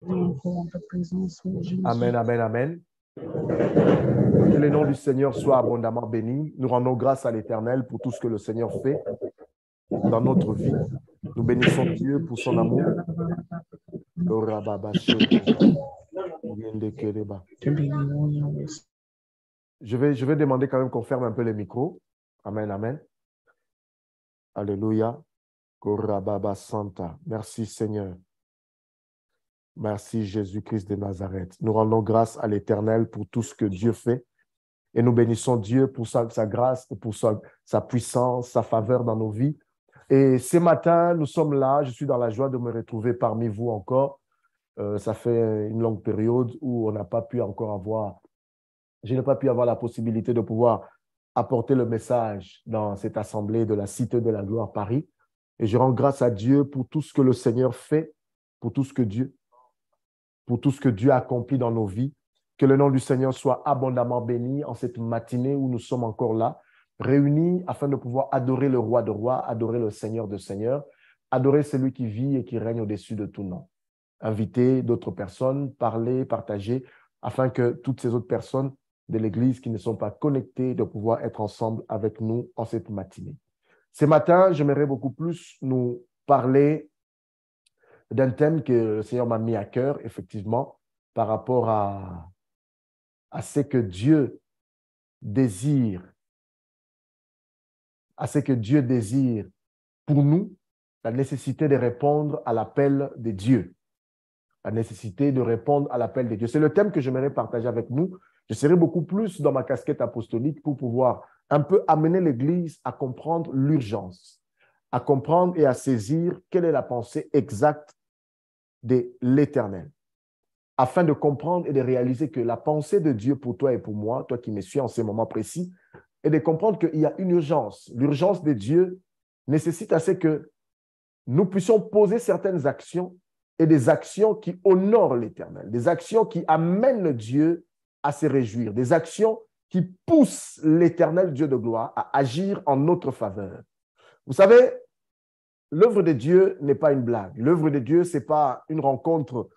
encore en ta présence, oh Amen, Jésus. amen, amen. Que le nom du Seigneur soit abondamment béni. Nous rendons grâce à l'Éternel pour tout ce que le Seigneur fait dans notre vie. Nous bénissons Dieu pour son amour. Te bénirons, Yahweh. Je vais demander quand même qu'on ferme un peu les micros. Amen, amen. Alléluia. Korababa Santa. Merci Seigneur. Merci Jésus-Christ de Nazareth. Nous rendons grâce à l'Éternel pour tout ce que Dieu fait et nous bénissons Dieu pour sa grâce et pour sa puissance, sa faveur dans nos vies. Et ce matin, nous sommes là. Je suis dans la joie de me retrouver parmi vous encore. Ça fait une longue période où on n'a pas pu encore avoir, je n'ai pas pu avoir la possibilité de pouvoir apporter le message dans cette assemblée de la Cité de la Gloire Paris. Et je rends grâce à Dieu pour tout ce que le Seigneur fait, pour tout ce que Dieu a accompli dans nos vies. Que le nom du Seigneur soit abondamment béni en cette matinée où nous sommes encore là, réunis afin de pouvoir adorer le Roi de rois, adorer le Seigneur de seigneurs, adorer celui qui vit et qui règne au-dessus de tout nom. Inviter d'autres personnes, parler, partager, afin que toutes ces autres personnes de l'Église qui ne sont pas connectées de pouvoir être ensemble avec nous en cette matinée. Ce matin, j'aimerais beaucoup plus nous parler d'un thème que le Seigneur m'a mis à cœur, effectivement, par rapport à ce que Dieu désire, à ce que Dieu désire pour nous, la nécessité de répondre à l'appel de Dieu. La nécessité de répondre à l'appel de Dieu. C'est le thème que j'aimerais partager avec nous. Je serai beaucoup plus dans ma casquette apostolique pour pouvoir un peu amener l'Église à comprendre l'urgence, à comprendre et à saisir quelle est la pensée exacte de l'Éternel, afin de comprendre et de réaliser que la pensée de Dieu pour toi et pour moi, toi qui me suis en ce moment précis, est de comprendre qu'il y a une urgence. L'urgence de Dieu nécessite à ce que nous puissions poser certaines actions et des actions qui honorent l'Éternel, des actions qui amènent Dieu à se réjouir, des actions qui poussent l'Éternel Dieu de gloire à agir en notre faveur. Vous savez, l'œuvre de Dieu n'est pas une blague. L'œuvre de Dieu, ce n'est pas une rencontre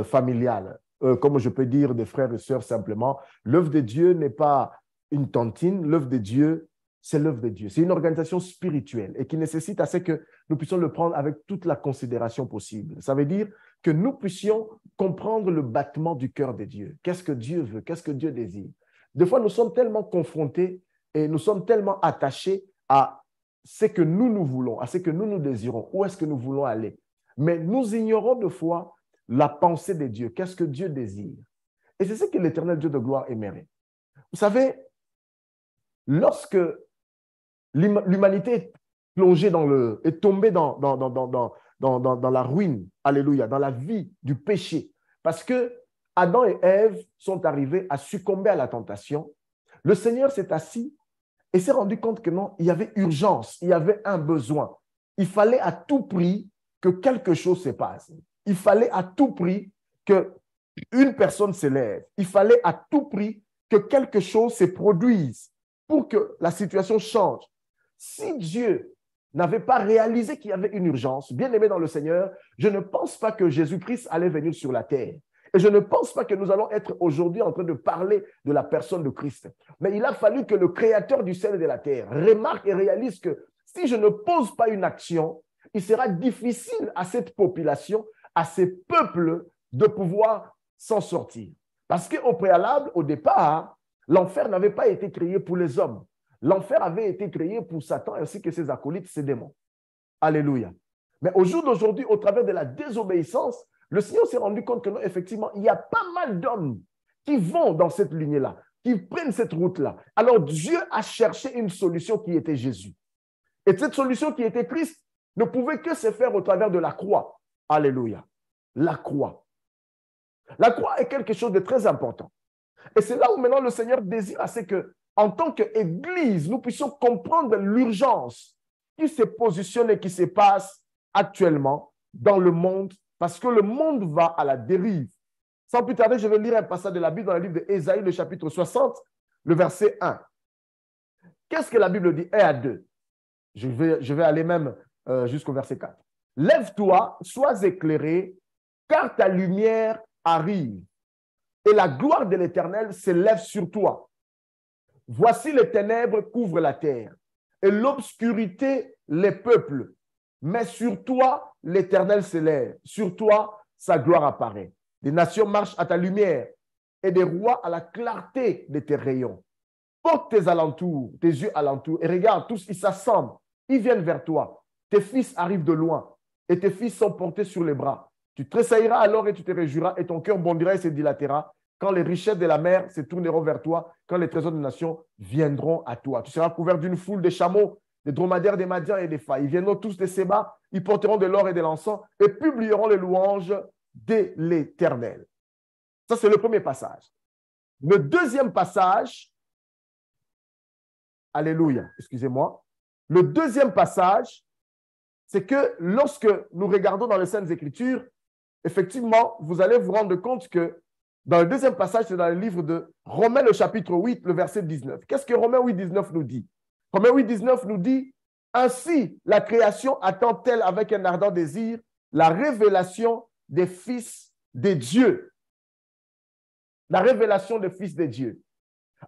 familiale, comme je peux dire des frères et sœurs simplement. L'œuvre de Dieu n'est pas une tontine. L'œuvre de Dieu, c'est l'œuvre de Dieu. C'est une organisation spirituelle et qui nécessite à ce que nous puissions le prendre avec toute la considération possible. Ça veut dire que nous puissions comprendre le battement du cœur de Dieu. Qu'est-ce que Dieu veut? Qu'est-ce que Dieu désire? Des fois, nous sommes tellement confrontés et nous sommes tellement attachés à ce que nous voulons, à ce que nous désirons, où est-ce que nous voulons aller. Mais nous ignorons de fois la pensée de Dieu. Qu'est-ce que Dieu désire? Et c'est ce que l'Éternel Dieu de gloire aimerait. Vous savez, lorsque l'humanité est plongée est tombée dans la ruine, alléluia, dans la vie du péché, parce que Adam et Ève sont arrivés à succomber à la tentation, le Seigneur s'est assis et s'est rendu compte que non, il y avait urgence, il y avait un besoin. Il fallait à tout prix que quelque chose se passe. Il fallait à tout prix qu'une personne s'élève. Il fallait à tout prix que quelque chose se produise pour que la situation change. Si Dieu n'avait pas réalisé qu'il y avait une urgence, bien aimé dans le Seigneur, je ne pense pas que Jésus-Christ allait venir sur la terre. Et je ne pense pas que nous allons être aujourd'hui en train de parler de la personne de Christ. Mais il a fallu que le Créateur du ciel et de la terre remarque et réalise que si je ne pose pas une action, il sera difficile à cette population, à ces peuples, de pouvoir s'en sortir. Parce qu'au préalable, au départ, l'enfer n'avait pas été créé pour les hommes. L'enfer avait été créé pour Satan ainsi que ses acolytes, ses démons. Alléluia. Mais au jour d'aujourd'hui, au travers de la désobéissance, le Seigneur s'est rendu compte que non, effectivement, il y a pas mal d'hommes qui vont dans cette lignée-là, qui prennent cette route-là. Alors Dieu a cherché une solution qui était Jésus. Et cette solution qui était Christ ne pouvait que se faire au travers de la croix. Alléluia. La croix. La croix est quelque chose de très important. Et c'est là où maintenant le Seigneur désire à ce que, en tant qu'Église, nous puissions comprendre l'urgence qui se positionne et qui se passe actuellement dans le monde, parce que le monde va à la dérive. Sans plus tarder, je vais lire un passage de la Bible dans le livre d'Ésaïe, le chapitre 60, le verset 1. Qu'est-ce que la Bible dit? 1 à 2. Je vais aller même jusqu'au verset 4. Lève-toi, sois éclairé, car ta lumière arrive et la gloire de l'Éternel s'élève sur toi. Voici les ténèbres couvrent la terre et l'obscurité les peuples. Mais sur toi, l'Éternel s'élève. Sur toi, sa gloire apparaît. Des nations marchent à ta lumière et des rois à la clarté de tes rayons. Porte tes alentours, tes yeux alentours et regarde, tous ils s'assemblent. Ils viennent vers toi. Tes fils arrivent de loin et tes fils sont portés sur les bras. Tu tressailleras alors et tu te réjouiras et ton cœur bondira et se dilatera quand les richesses de la mer se tourneront vers toi, quand les trésors des nations viendront à toi. Tu seras couvert d'une foule de chameaux, des dromadaires, des Madians et des Phas. Ils viendront tous de Séba, ils porteront de l'or et de l'encens et publieront les louanges de l'Éternel. Ça, c'est le premier passage. Le deuxième passage, alléluia, excusez-moi. Le deuxième passage, c'est que lorsque nous regardons dans les Saintes Écritures, effectivement, vous allez vous rendre compte que dans le deuxième passage, c'est dans le livre de Romains, le chapitre 8, le verset 19. Qu'est-ce que Romains 8, 19 nous dit? Romains 8, 19 nous dit « Ainsi, la création attend-elle avec un ardent désir la révélation des fils de Dieu. » La révélation des fils de Dieu.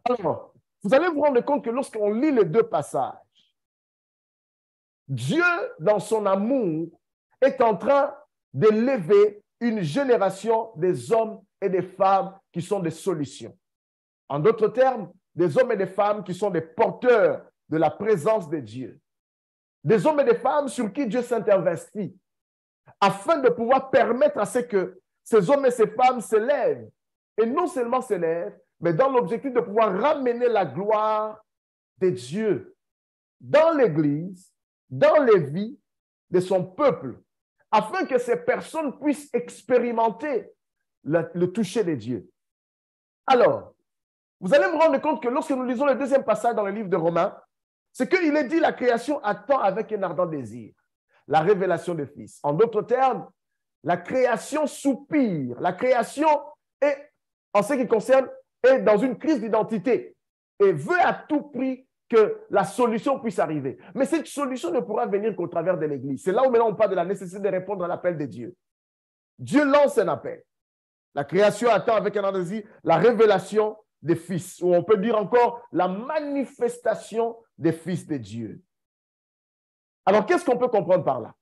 Alors, vous allez vous rendre compte que lorsqu'on lit les deux passages, Dieu, dans son amour, est en train d'élever une génération des hommes et des femmes qui sont des solutions. En d'autres termes, des hommes et des femmes qui sont des porteurs de la présence de Dieu. Des hommes et des femmes sur qui Dieu s'investit afin de pouvoir permettre à ce que ces hommes et ces femmes s'élèvent. Et non seulement s'élèvent, mais dans l'objectif de pouvoir ramener la gloire de Dieu dans l'Église, dans les vies de son peuple, afin que ces personnes puissent expérimenter le toucher de Dieu. Alors, vous allez vous rendre compte que lorsque nous lisons le deuxième passage dans le livre de Romains, c'est qu'il est dit la création attend avec un ardent désir la révélation des fils. En d'autres termes, la création soupire. La création est, en ce qui concerne, est dans une crise d'identité et veut à tout prix que la solution puisse arriver. Mais cette solution ne pourra venir qu'au travers de l'Église. C'est là où maintenant on parle de la nécessité de répondre à l'appel de Dieu. Dieu lance un appel. La création attend avec un ardent désir la révélation des fils, ou on peut dire encore la manifestation des fils de Dieu. Alors, qu'est-ce qu'on peut comprendre par là?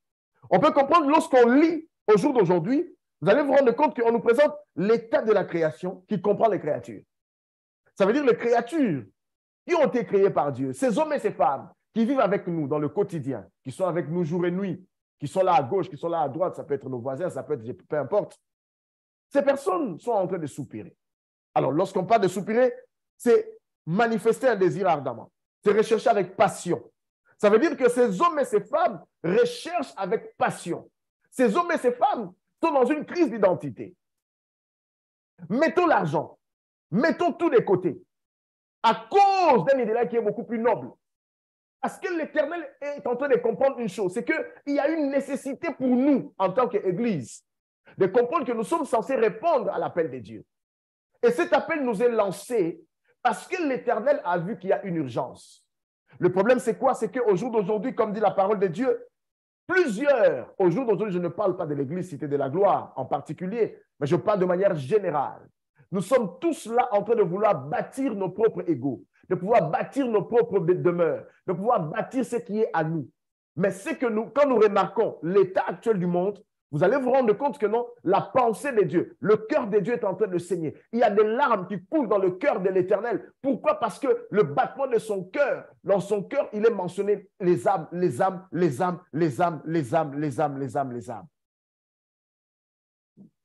On peut comprendre lorsqu'on lit au jour d'aujourd'hui, vous allez vous rendre compte qu'on nous présente l'état de la création qui comprend les créatures. Ça veut dire les créatures qui ont été créées par Dieu, ces hommes et ces femmes qui vivent avec nous dans le quotidien, qui sont avec nous jour et nuit, qui sont là à gauche, qui sont là à droite, ça peut être nos voisins, ça peut être peu importe. Ces personnes sont en train de soupirer. Alors, lorsqu'on parle de soupirer, c'est manifester un désir ardemment. C'est rechercher avec passion. Ça veut dire que ces hommes et ces femmes recherchent avec passion. Ces hommes et ces femmes sont dans une crise d'identité. Mettons l'argent, mettons tout de côté, à cause d'un idéal qui est beaucoup plus noble. Parce que l'Éternel est en train de comprendre une chose, c'est qu'il y a une nécessité pour nous, en tant qu'Église, de comprendre que nous sommes censés répondre à l'appel de Dieu. Et cet appel nous est lancé parce que l'Éternel a vu qu'il y a une urgence. Le problème, c'est quoi? C'est qu'au jour d'aujourd'hui, comme dit la parole de Dieu, plusieurs, au jour d'aujourd'hui, je ne parle pas de l'Église Cité de la Gloire en particulier, mais je parle de manière générale. Nous sommes tous là en train de vouloir bâtir nos propres égaux, de pouvoir bâtir nos propres demeures, de pouvoir bâtir ce qui est à nous. Mais c'est que nous, quand nous remarquons l'état actuel du monde, vous allez vous rendre compte que non, la pensée de Dieu, le cœur de Dieu est en train de saigner. Il y a des larmes qui coulent dans le cœur de l'Éternel. Pourquoi? Parce que le battement de son cœur, dans son cœur, il est mentionné les âmes, les âmes, les âmes, les âmes, les âmes, les âmes, les âmes, les âmes.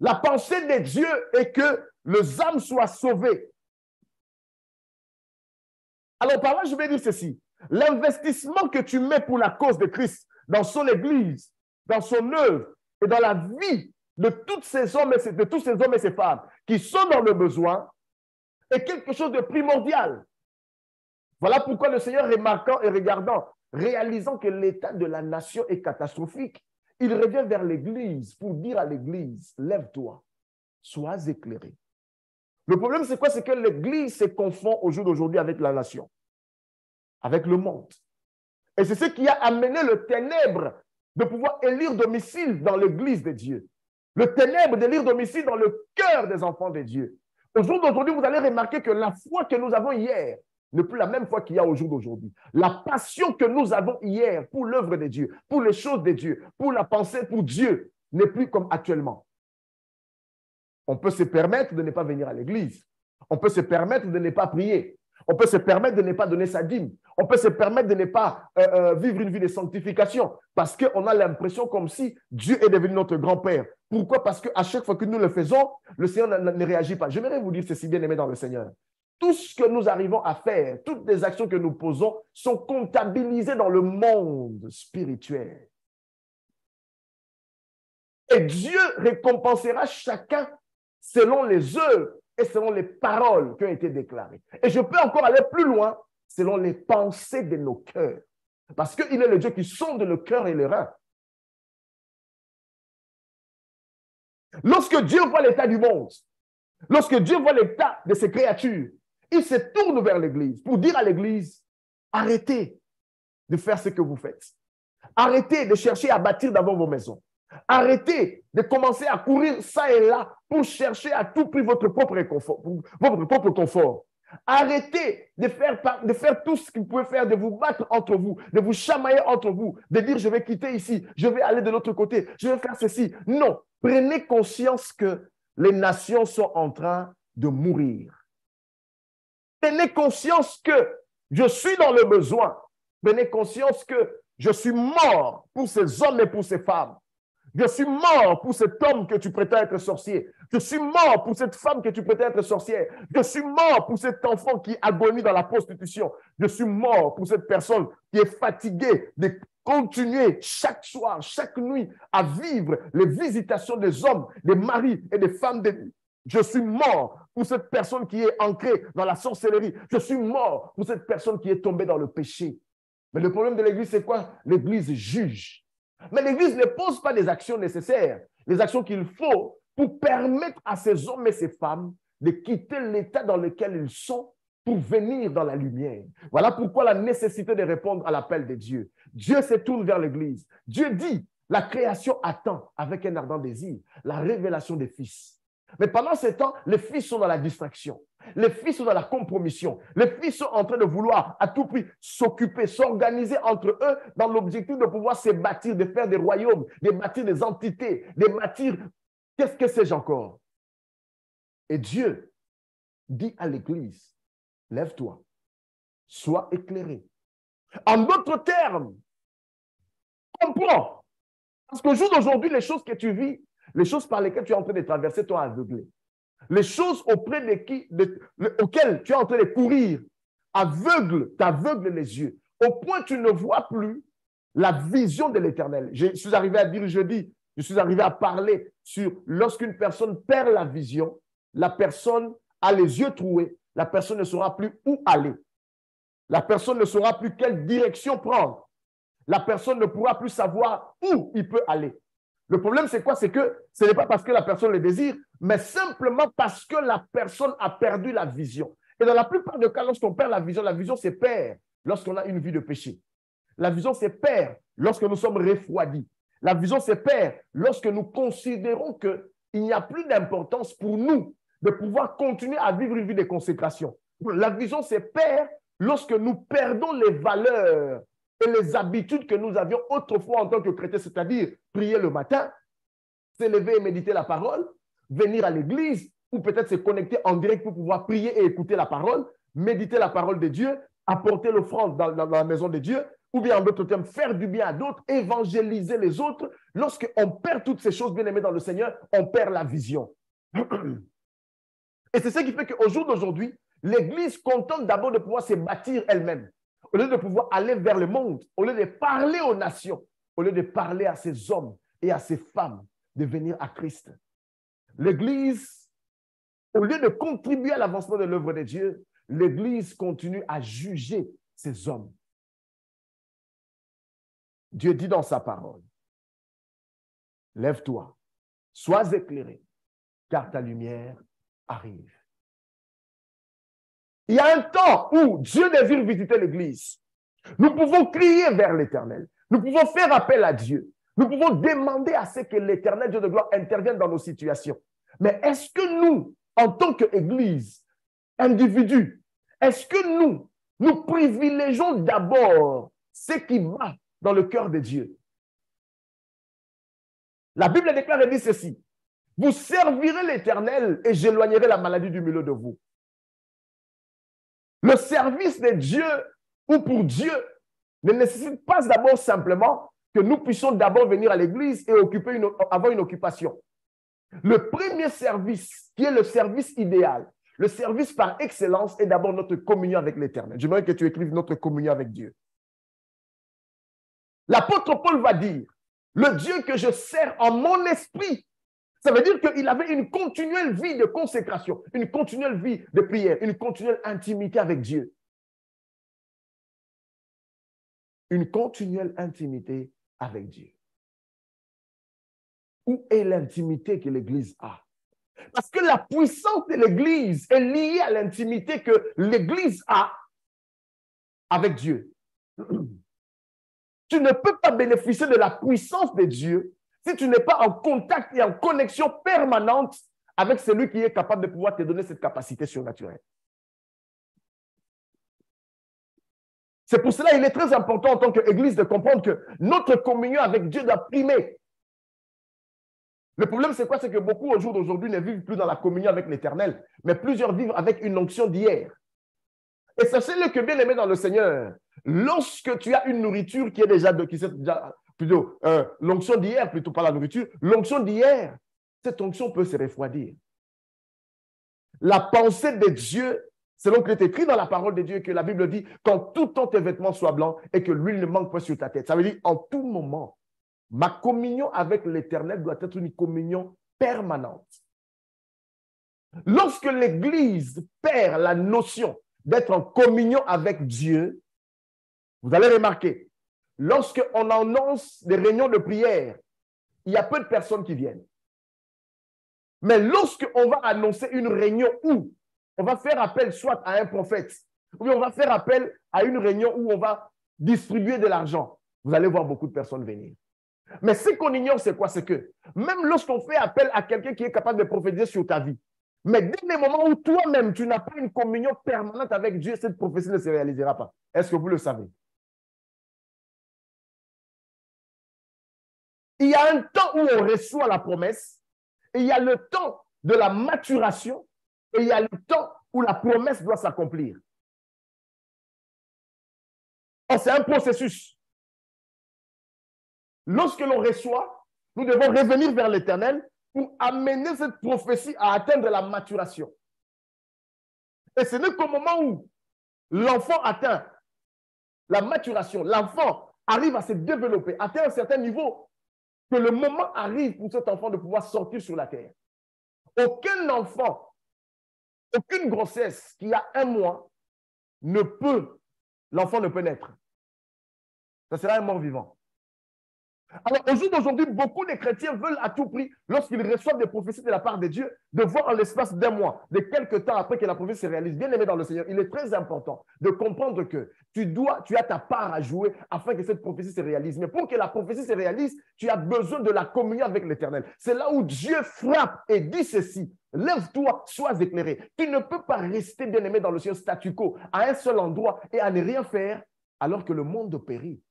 La pensée de Dieu est que les âmes soient sauvées. Alors par là, je vais dire ceci. L'investissement que tu mets pour la cause de Christ dans son Église, dans son œuvre, et dans la vie de tous ces hommes et ces femmes qui sont dans le besoin est quelque chose de primordial. Voilà pourquoi le Seigneur, remarquant et regardant, réalisant que l'état de la nation est catastrophique, il revient vers l'Église pour dire à l'Église, lève-toi, sois éclairé. Le problème, c'est quoi? C'est que l'Église se confond au jour d'aujourd'hui avec la nation, avec le monde. Et c'est ce qui a amené le ténèbre de pouvoir élire domicile dans l'Église de Dieu. Le ténèbre délire d'homicide dans le cœur des enfants de Dieu. Au jour d'aujourd'hui, vous allez remarquer que la foi que nous avons hier n'est plus la même foi qu'il y a au jour d'aujourd'hui. La passion que nous avons hier pour l'œuvre de Dieu, pour les choses de Dieu, pour la pensée, pour Dieu, n'est plus comme actuellement. On peut se permettre de ne pas venir à l'église. On peut se permettre de ne pas prier. On peut se permettre de ne pas donner sa dîme. On peut se permettre de ne pas vivre une vie de sanctification parce qu'on a l'impression comme si Dieu est devenu notre grand-père. Pourquoi? Parce qu'à chaque fois que nous le faisons, le Seigneur ne réagit pas. J'aimerais vous dire ceci, bien aimé dans le Seigneur. Tout ce que nous arrivons à faire, toutes les actions que nous posons sont comptabilisées dans le monde spirituel. Et Dieu récompensera chacun selon les œuvres et selon les paroles qui ont été déclarées. Et je peux encore aller plus loin selon les pensées de nos cœurs. Parce qu'il est le Dieu qui sonde le cœur et les reins. Lorsque Dieu voit l'état du monde, lorsque Dieu voit l'état de ses créatures, il se tourne vers l'Église pour dire à l'Église, arrêtez de faire ce que vous faites. Arrêtez de chercher à bâtir d'abord vos maisons. Arrêtez de commencer à courir ça et là pour chercher à tout prix votre propre confort. Arrêtez de faire tout ce que vous pouvez faire, de vous battre entre vous, de vous chamailler entre vous, de dire je vais quitter ici, je vais aller de l'autre côté, je vais faire ceci. Non, prenez conscience que les nations sont en train de mourir. Prenez conscience que je suis dans le besoin. Prenez conscience que je suis mort pour ces hommes et pour ces femmes. Je suis mort pour cet homme que tu prétends être sorcier. Je suis mort pour cette femme que tu prétends être sorcière. Je suis mort pour cet enfant qui agonie dans la prostitution. Je suis mort pour cette personne qui est fatiguée de continuer chaque soir, chaque nuit à vivre les visitations des hommes, des maris et des femmes de nuit. Je suis mort pour cette personne qui est ancrée dans la sorcellerie. Je suis mort pour cette personne qui est tombée dans le péché. Mais le problème de l'Église, c'est quoi? L'Église juge. Mais l'Église ne pose pas les actions nécessaires, les actions qu'il faut pour permettre à ces hommes et ces femmes de quitter l'état dans lequel ils sont pour venir dans la lumière. Voilà pourquoi la nécessité de répondre à l'appel de Dieu. Dieu se tourne vers l'Église. Dieu dit, la création attend avec un ardent désir la révélation des fils. Mais pendant ce temps, les fils sont dans la distraction. Les fils sont dans la compromission. Les fils sont en train de vouloir à tout prix s'occuper, s'organiser entre eux dans l'objectif de pouvoir se bâtir, de faire des royaumes, de bâtir des entités, de bâtir, qu'est-ce que sais-je encore? Et Dieu dit à l'Église, lève-toi, sois éclairé. En d'autres termes, comprends. Parce qu'au jour d'aujourd'hui, les choses que tu vis, les choses par lesquelles tu es en train de traverser t'ont aveuglé. Les choses auxquelles tu es en train de courir t'aveuglent les yeux. Au point que tu ne vois plus la vision de l'Éternel. Je suis arrivé à dire jeudi, je suis arrivé à parler sur lorsqu'une personne perd la vision, la personne a les yeux troués, la personne ne saura plus où aller. La personne ne saura plus quelle direction prendre. La personne ne pourra plus savoir où il peut aller. Le problème, c'est quoi? C'est que ce n'est pas parce que la personne le désire, mais simplement parce que la personne a perdu la vision. Et dans la plupart des cas, lorsqu'on perd la vision se perd lorsqu'on a une vie de péché. La vision se perd lorsque nous sommes refroidis. La vision se perd lorsque nous considérons qu'il n'y a plus d'importance pour nous de pouvoir continuer à vivre une vie de consécration. La vision se perd lorsque nous perdons les valeurs et les habitudes que nous avions autrefois en tant que chrétiens, c'est-à-dire prier le matin, s'élever et méditer la parole, venir à l'église ou peut-être se connecter en direct pour pouvoir prier et écouter la parole, méditer la parole de Dieu, apporter l'offrande dans la maison de Dieu, ou bien en d'autres termes, faire du bien à d'autres, évangéliser les autres. Lorsqu'on perd toutes ces choses bien aimées dans le Seigneur, on perd la vision. Et c'est ce qui fait qu'au jour d'aujourd'hui, l'Église contente d'abord de pouvoir se bâtir elle-même. Au lieu de pouvoir aller vers le monde, au lieu de parler aux nations, au lieu de parler à ces hommes et à ces femmes de venir à Christ. L'Église, au lieu de contribuer à l'avancement de l'œuvre de Dieu, l'Église continue à juger ces hommes. Dieu dit dans sa parole, lève-toi, sois éclairé, car ta lumière arrive. Il y a un temps où Dieu désire visiter l'Église. Nous pouvons crier vers l'Éternel. Nous pouvons faire appel à Dieu. Nous pouvons demander à ce que l'Éternel Dieu de gloire intervienne dans nos situations. Mais est-ce que nous, en tant qu'Église, individus, est-ce que nous privilégions d'abord ce qui va dans le cœur de Dieu? La Bible déclare et dit ceci: vous servirez l'Éternel et j'éloignerai la maladie du milieu de vous. Le service de Dieu ou pour Dieu ne nécessite pas d'abord simplement que nous puissions d'abord venir à l'église et avoir une occupation. Le premier service, qui est le service idéal, le service par excellence, est d'abord notre communion avec l'Éternel. J'aimerais que tu écrives notre communion avec Dieu. L'apôtre Paul va dire, le Dieu que je sers en mon esprit, ça veut dire qu'il avait une continuelle vie de consécration, une continuelle vie de prière, une continuelle intimité avec Dieu. Une continuelle intimité avec Dieu. Où est l'intimité que l'Église a? Parce que la puissance de l'Église est liée à l'intimité que l'Église a avec Dieu. Tu ne peux pas bénéficier de la puissance de Dieu si tu n'es pas en contact et en connexion permanente avec celui qui est capable de pouvoir te donner cette capacité surnaturelle. C'est pour cela qu'il est très important en tant qu'Église de comprendre que notre communion avec Dieu doit primer. Le problème, c'est quoi? C'est que beaucoup, au jour d'aujourd'hui, ne vivent plus dans la communion avec l'Éternel, mais plusieurs vivent avec une onction d'hier. Et sachez-le que, bien aimé dans le Seigneur, lorsque tu as une nourriture qui est déjà plutôt l'onction d'hier, plutôt pas la nourriture, l'onction d'hier, cette onction peut se refroidir. La pensée de Dieu, selon qu'il est écrit dans la parole de Dieu, que la Bible dit, quand tout temps tes vêtements soient blancs et que l'huile ne manque pas sur ta tête. Ça veut dire, en tout moment, ma communion avec l'Éternel doit être une communion permanente. Lorsque l'Église perd la notion d'être en communion avec Dieu, vous allez remarquer, lorsqu'on annonce des réunions de prière, il y a peu de personnes qui viennent. Mais lorsqu'on va annoncer une réunion où on va faire appel soit à un prophète, ou on va faire appel à une réunion où on va distribuer de l'argent, vous allez voir beaucoup de personnes venir. Mais ce qu'on ignore, c'est quoi? C'est que même lorsqu'on fait appel à quelqu'un qui est capable de prophétiser sur ta vie, mais dès le moment où toi-même, tu n'as pas une communion permanente avec Dieu, cette prophétie ne se réalisera pas. Est-ce que vous le savez? Il y a un temps où on reçoit la promesse, et il y a le temps de la maturation, et il y a le temps où la promesse doit s'accomplir. C'est un processus. Lorsque l'on reçoit, nous devons revenir vers l'Éternel pour amener cette prophétie à atteindre la maturation. Et ce n'est qu'au moment où l'enfant atteint la maturation, l'enfant arrive à se développer, atteint un certain niveau, que le moment arrive pour cet enfant de pouvoir sortir sur la terre. Aucun enfant, aucune grossesse qui a 1 mois l'enfant ne peut naître. Ça sera un mort vivant. Alors, au jour d'aujourd'hui, beaucoup de chrétiens veulent à tout prix, lorsqu'ils reçoivent des prophéties de la part de Dieu, de voir en l'espace d'1 mois, de quelques temps après que la prophétie se réalise. Bien aimé dans le Seigneur, il est très important de comprendre que tu as ta part à jouer afin que cette prophétie se réalise. Mais pour que la prophétie se réalise, tu as besoin de la communion avec l'Éternel. C'est là où Dieu frappe et dit ceci: lève-toi, sois éclairé. Tu ne peux pas rester, bien aimé dans le Seigneur, statu quo, à un seul endroit et à ne rien faire alors que le monde périt.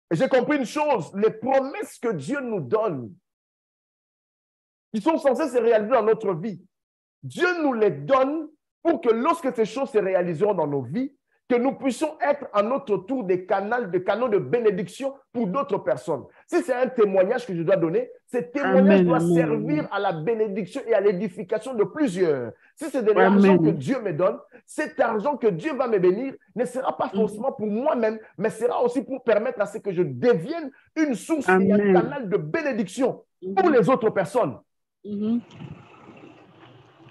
Et j'ai compris une chose, les promesses que Dieu nous donne, qui sont censées se réaliser dans notre vie, Dieu nous les donne pour que lorsque ces choses se réaliseront dans nos vies, que nous puissions être à notre tour des canaux de bénédiction pour d'autres personnes. Si c'est un témoignage que je dois donner, ce témoignage doit servir à la bénédiction et à l'édification de plusieurs. Si c'est de l'argent que Dieu me donne, cet argent que Dieu va me bénir ne sera pas forcément pour moi-même, mais sera aussi pour permettre à ce que je devienne une source et un canal de bénédiction pour les autres personnes.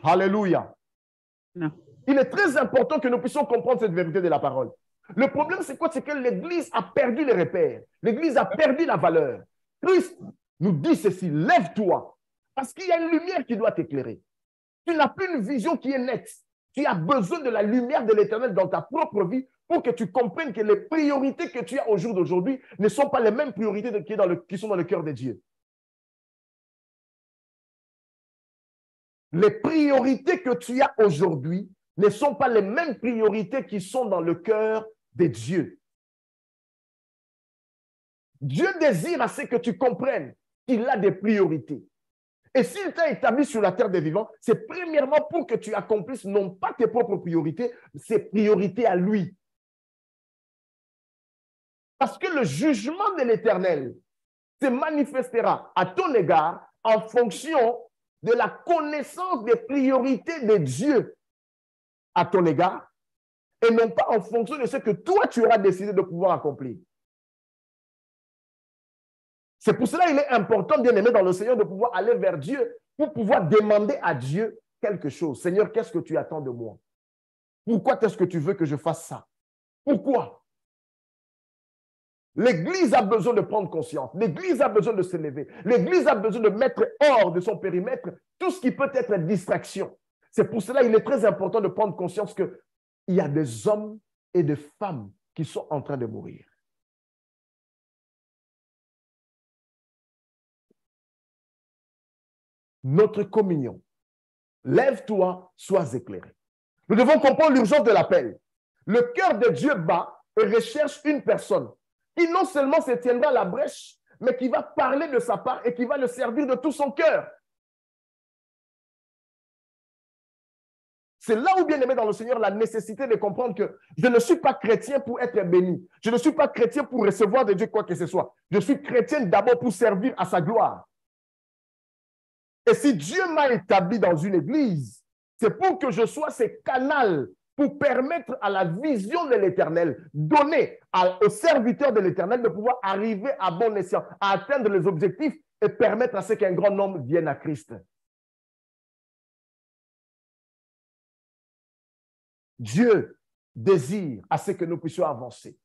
Alléluia. Il est très important que nous puissions comprendre cette vérité de la parole. Le problème, c'est quoi? C'est que l'Église a perdu les repères. L'Église a perdu la valeur. Christ nous dit ceci: lève-toi, parce qu'il y a une lumière qui doit t'éclairer. Tu n'as plus une vision qui est nette. Tu as besoin de la lumière de l'Éternel dans ta propre vie pour que tu comprennes que les priorités que tu as au jour d'aujourd'hui ne sont pas les mêmes priorités qui sont dans le cœur de Dieu. Les priorités que tu as aujourd'hui ne sont pas les mêmes priorités qui sont dans le cœur de Dieu. Dieu désire à ce que tu comprennes qu'il a des priorités. Et s'il t'a établi sur la terre des vivants, c'est premièrement pour que tu accomplisses non pas tes propres priorités, ses priorités à lui. Parce que le jugement de l'Éternel se manifestera à ton égard en fonction de la connaissance des priorités de Dieu à ton égard et non pas en fonction de ce que toi tu auras décidé de pouvoir accomplir. C'est pour cela qu'il est important, bien aimé dans le Seigneur, de pouvoir aller vers Dieu pour pouvoir demander à Dieu quelque chose. Seigneur, qu'est-ce que tu attends de moi? Pourquoi est-ce que tu veux que je fasse ça? Pourquoi? L'Église a besoin de prendre conscience. L'Église a besoin de s'élever. L'Église a besoin de mettre hors de son périmètre tout ce qui peut être distraction. C'est pour cela qu'il est très important de prendre conscience qu'il y a des hommes et des femmes qui sont en train de mourir. Notre communion. Lève-toi, sois éclairé. Nous devons comprendre l'urgence de l'appel. Le cœur de Dieu bat et recherche une personne qui non seulement se tiendra à la brèche, mais qui va parler de sa part et qui va le servir de tout son cœur. C'est là où, bien aimé dans le Seigneur, la nécessité de comprendre que je ne suis pas chrétien pour être béni. Je ne suis pas chrétien pour recevoir de Dieu quoi que ce soit. Je suis chrétien d'abord pour servir à sa gloire. Et si Dieu m'a établi dans une église, c'est pour que je sois ce canal pour permettre à la vision de l'Éternel, donner aux serviteurs de l'Éternel de pouvoir arriver à bon escient, à atteindre les objectifs et permettre à ce qu'un grand nombre vienne à Christ. Dieu désire à ce que nous puissions avancer.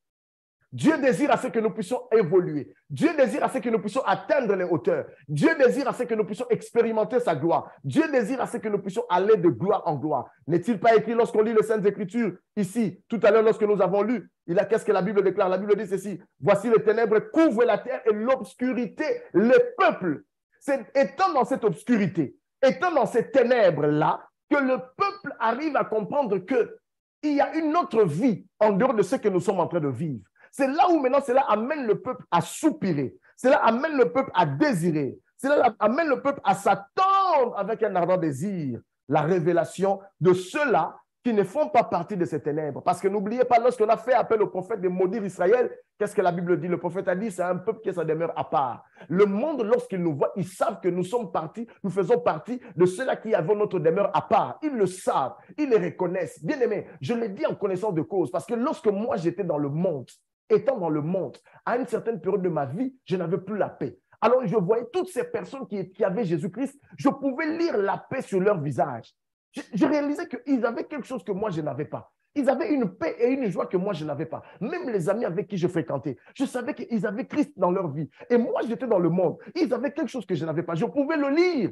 Dieu désire à ce que nous puissions évoluer. Dieu désire à ce que nous puissions atteindre les hauteurs. Dieu désire à ce que nous puissions expérimenter sa gloire. Dieu désire à ce que nous puissions aller de gloire en gloire. N'est-il pas écrit lorsqu'on lit les Saintes Écritures ici, tout à l'heure lorsque nous avons lu, qu'est-ce que la Bible déclare? La Bible dit ceci: voici les ténèbres couvrent la terre et l'obscurité les peuples. C'est étant dans cette obscurité, étant dans ces ténèbres-là, que le peuple arrive à comprendre qu'il y a une autre vie en dehors de ce que nous sommes en train de vivre. C'est là où maintenant cela amène le peuple à soupirer. Cela amène le peuple à désirer. Cela amène le peuple à s'attendre avec un ardent désir la révélation de ceux-là qui ne font pas partie de ces ténèbres. Parce que n'oubliez pas, lorsqu'on a fait appel au prophète de maudire Israël, qu'est-ce que la Bible dit? Le prophète a dit, c'est un peuple qui est sa demeure à part. Le monde, lorsqu'il nous voit, ils savent que nous sommes partis, nous faisons partie de ceux-là qui avons notre demeure à part. Ils le savent, ils les reconnaissent. Bien aimé, je le dis en connaissance de cause, parce que lorsque moi j'étais dans le monde, étant dans le monde, à une certaine période de ma vie, je n'avais plus la paix. Alors, je voyais toutes ces personnes qui avaient Jésus-Christ, je pouvais lire la paix sur leur visage. Je réalisais qu'ils avaient quelque chose que moi, je n'avais pas. Ils avaient une paix et une joie que moi, je n'avais pas. Même les amis avec qui je fréquentais, je savais qu'ils avaient Christ dans leur vie. Et moi, j'étais dans le monde. Ils avaient quelque chose que je n'avais pas. Je pouvais le lire.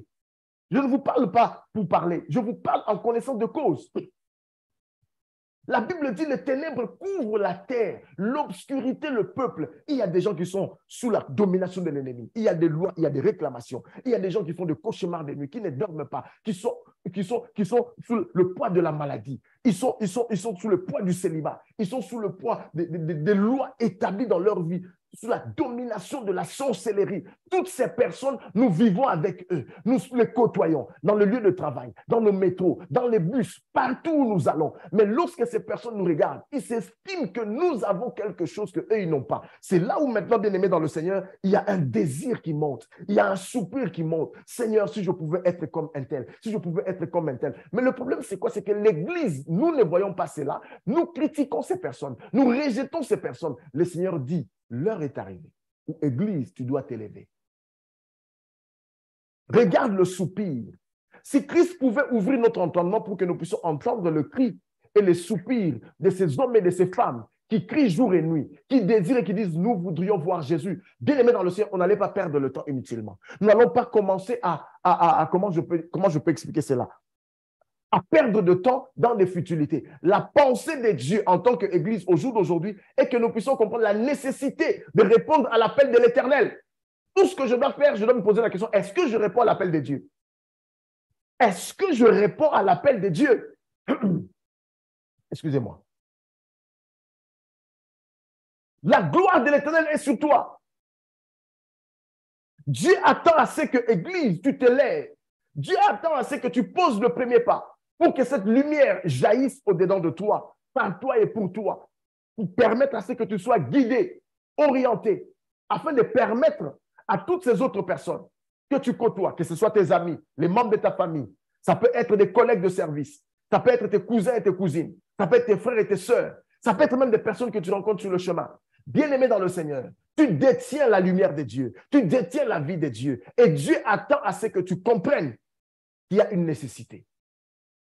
Je ne vous parle pas pour parler. Je vous parle en connaissance de cause. La Bible dit, les ténèbres couvrent la terre, l'obscurité, le peuple. Il y a des gens qui sont sous la domination de l'ennemi. Il y a des lois, il y a des réclamations. Il y a des gens qui font des cauchemars de nuit, qui ne dorment pas, qui sont sous le poids de la maladie. Ils sont sous le poids du célibat. Ils sont sous le poids des lois établies dans leur vie, sous la domination de la sorcellerie. Toutes ces personnes, nous vivons avec eux. Nous les côtoyons dans le lieu de travail, dans nos métros, dans les bus, partout où nous allons. Mais lorsque ces personnes nous regardent, ils s'estiment que nous avons quelque chose qu'eux, ils n'ont pas. C'est là où maintenant, bien aimé dans le Seigneur, il y a un désir qui monte. Il y a un soupir qui monte. Seigneur, si je pouvais être comme un tel, si je pouvais être comme un tel. Mais le problème, c'est quoi? C'est que l'Église, nous ne voyons pas cela. Nous critiquons ces personnes. Nous rejetons ces personnes. Le Seigneur dit, l'heure est arrivée où, Église, tu dois t'élever. Regarde le soupir. Si Christ pouvait ouvrir notre entendement pour que nous puissions entendre le cri et les soupirs de ces hommes et de ces femmes qui crient jour et nuit, qui désirent et qui disent, nous voudrions voir Jésus. Bien aimé dans le ciel, on n'allait pas perdre le temps inutilement. Nous n'allons pas commencer comment je peux expliquer cela? à perdre de temps dans des futilités. La pensée de Dieu en tant qu'Église au jour d'aujourd'hui est que nous puissions comprendre la nécessité de répondre à l'appel de l'Éternel. Tout ce que je dois faire, je dois me poser la question, est-ce que je réponds à l'appel de Dieu? Est-ce que je réponds à l'appel de Dieu? Excusez-moi. La gloire de l'Éternel est sur toi. Dieu attend à ce que, Église, tu te lèves. Dieu attend à ce que tu poses le premier pas pour que cette lumière jaillisse au-dedans de toi, par toi et pour toi, pour permettre à ce que tu sois guidé, orienté, afin de permettre à toutes ces autres personnes que tu côtoies, que ce soit tes amis, les membres de ta famille, ça peut être des collègues de service, ça peut être tes cousins et tes cousines, ça peut être tes frères et tes sœurs, ça peut être même des personnes que tu rencontres sur le chemin. Bien-aimé dans le Seigneur, tu détiens la lumière de Dieu, tu détiens la vie de Dieu, et Dieu attend à ce que tu comprennes qu'il y a une nécessité.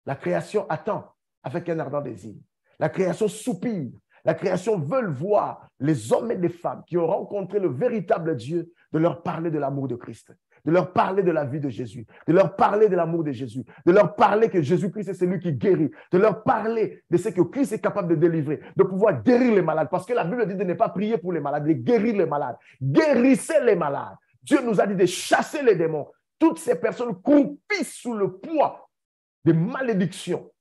La création attend avec un ardent désir. La création soupire. La création veut voir les hommes et les femmes qui ont rencontré le véritable Dieu, de leur parler de l'amour de Christ, de leur parler de la vie de Jésus, de leur parler de l'amour de Jésus, de leur parler que Jésus-Christ est celui qui guérit, de leur parler de ce que Christ est capable de délivrer, de pouvoir guérir les malades. Parce que la Bible dit de ne pas prier pour les malades, de guérir les malades. Guérissez les malades. Dieu nous a dit de chasser les démons. Toutes ces personnes croupissent sous le poids des malédictions.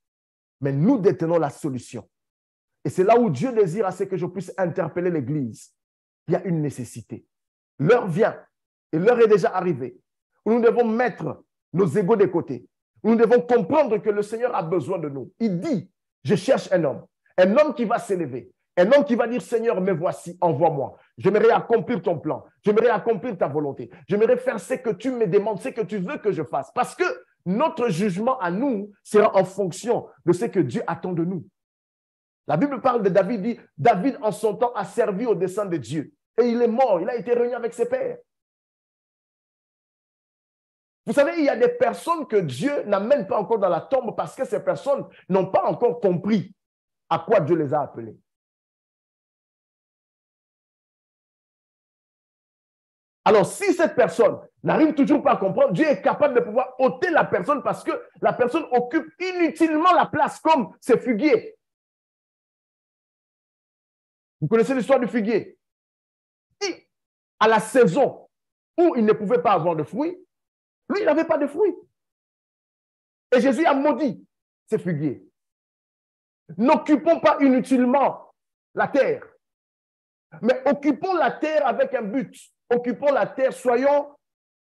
Mais nous détenons la solution. Et c'est là où Dieu désire à ce que je puisse interpeller l'Église. Il y a une nécessité. L'heure vient, et l'heure est déjà arrivée, où nous devons mettre nos égos de côté. Où nous devons comprendre que le Seigneur a besoin de nous. Il dit, je cherche un homme qui va s'élever, un homme qui va dire, Seigneur, me voici, envoie-moi. J'aimerais accomplir ton plan, j'aimerais accomplir ta volonté, j'aimerais faire ce que tu me demandes, ce que tu veux que je fasse. Parce que notre jugement à nous sera en fonction de ce que Dieu attend de nous. La Bible parle de David, dit, David en son temps a servi au dessein de Dieu. Et il est mort, il a été réuni avec ses pères. Vous savez, il y a des personnes que Dieu n'amène pas encore dans la tombe parce que ces personnes n'ont pas encore compris à quoi Dieu les a appelés. Alors, si cette personne n'arrive toujours pas à comprendre, Dieu est capable de pouvoir ôter la personne parce que la personne occupe inutilement la place comme ces figuiers. Vous connaissez l'histoire du figuier? Et à la saison où il ne pouvait pas avoir de fruits, lui, il n'avait pas de fruits. Et Jésus a maudit ces figuiers. N'occupons pas inutilement la terre, mais occupons la terre avec un but. Occupons la terre, soyons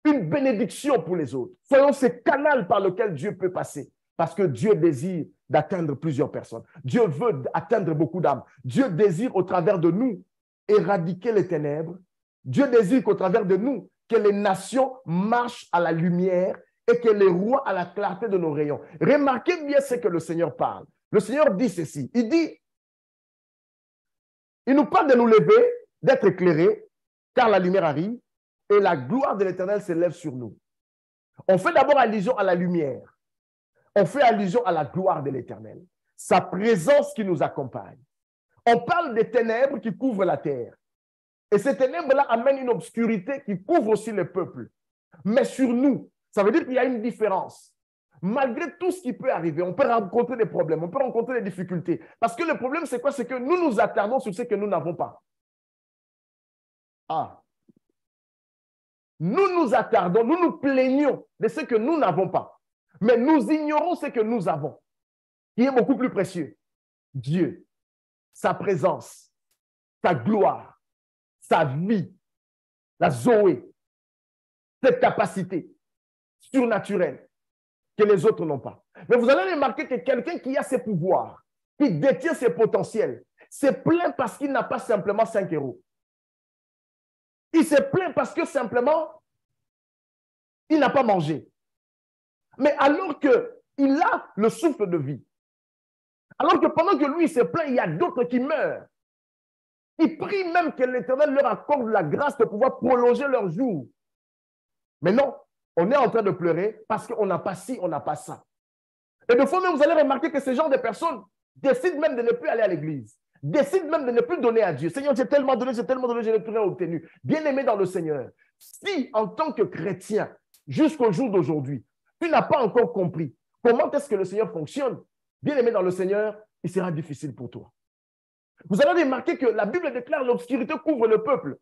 une bénédiction pour les autres. Soyons ce canal par lequel Dieu peut passer. Parce que Dieu désire d'atteindre plusieurs personnes. Dieu veut atteindre beaucoup d'âmes. Dieu désire au travers de nous éradiquer les ténèbres. Dieu désire qu'au travers de nous, que les nations marchent à la lumière et que les rois à la clarté de nos rayons. Remarquez bien ce que le Seigneur parle. Le Seigneur dit ceci. Il dit, il nous parle de nous lever, d'être éclairés, car la lumière arrive et la gloire de l'Éternel s'élève sur nous. On fait d'abord allusion à la lumière. On fait allusion à la gloire de l'Éternel. Sa présence qui nous accompagne. On parle des ténèbres qui couvrent la terre. Et ces ténèbres-là amènent une obscurité qui couvre aussi le peuple. Mais sur nous, ça veut dire qu'il y a une différence. Malgré tout ce qui peut arriver, on peut rencontrer des problèmes, on peut rencontrer des difficultés. Parce que le problème, c'est quoi? C'est que nous nous attardons sur ce que nous n'avons pas. Ah. Nous nous attardons, nous nous plaignons de ce que nous n'avons pas. Mais nous ignorons ce que nous avons, qui est beaucoup plus précieux. Dieu, sa présence, sa gloire, sa vie, la Zoé, cette capacité surnaturelle que les autres n'ont pas. Mais vous allez remarquer que quelqu'un qui a ses pouvoirs, qui détient ses potentiels, se plaint parce qu'il n'a pas simplement 5 euros. Il se plaint parce que simplement, il n'a pas mangé. Mais alors qu'il a le souffle de vie, alors que pendant que lui se plaint, il y a d'autres qui meurent. Ils prient même que l'Éternel leur accorde la grâce de pouvoir prolonger leurs jours. Mais non, on est en train de pleurer parce qu'on n'a pas ci, on n'a pas ça. Et de fois même, vous allez remarquer que ce genre de personnes décident même de ne plus aller à l'église, décident même de ne plus donner à Dieu. Seigneur, j'ai tellement donné, je n'ai plus rien obtenu. Bien-aimé dans le Seigneur, si en tant que chrétien, jusqu'au jour d'aujourd'hui, tu n'as pas encore compris comment est-ce que le Seigneur fonctionne, bien aimé dans le Seigneur, il sera difficile pour toi. Vous allez remarquer que la Bible déclare l'obscurité couvre le peuple.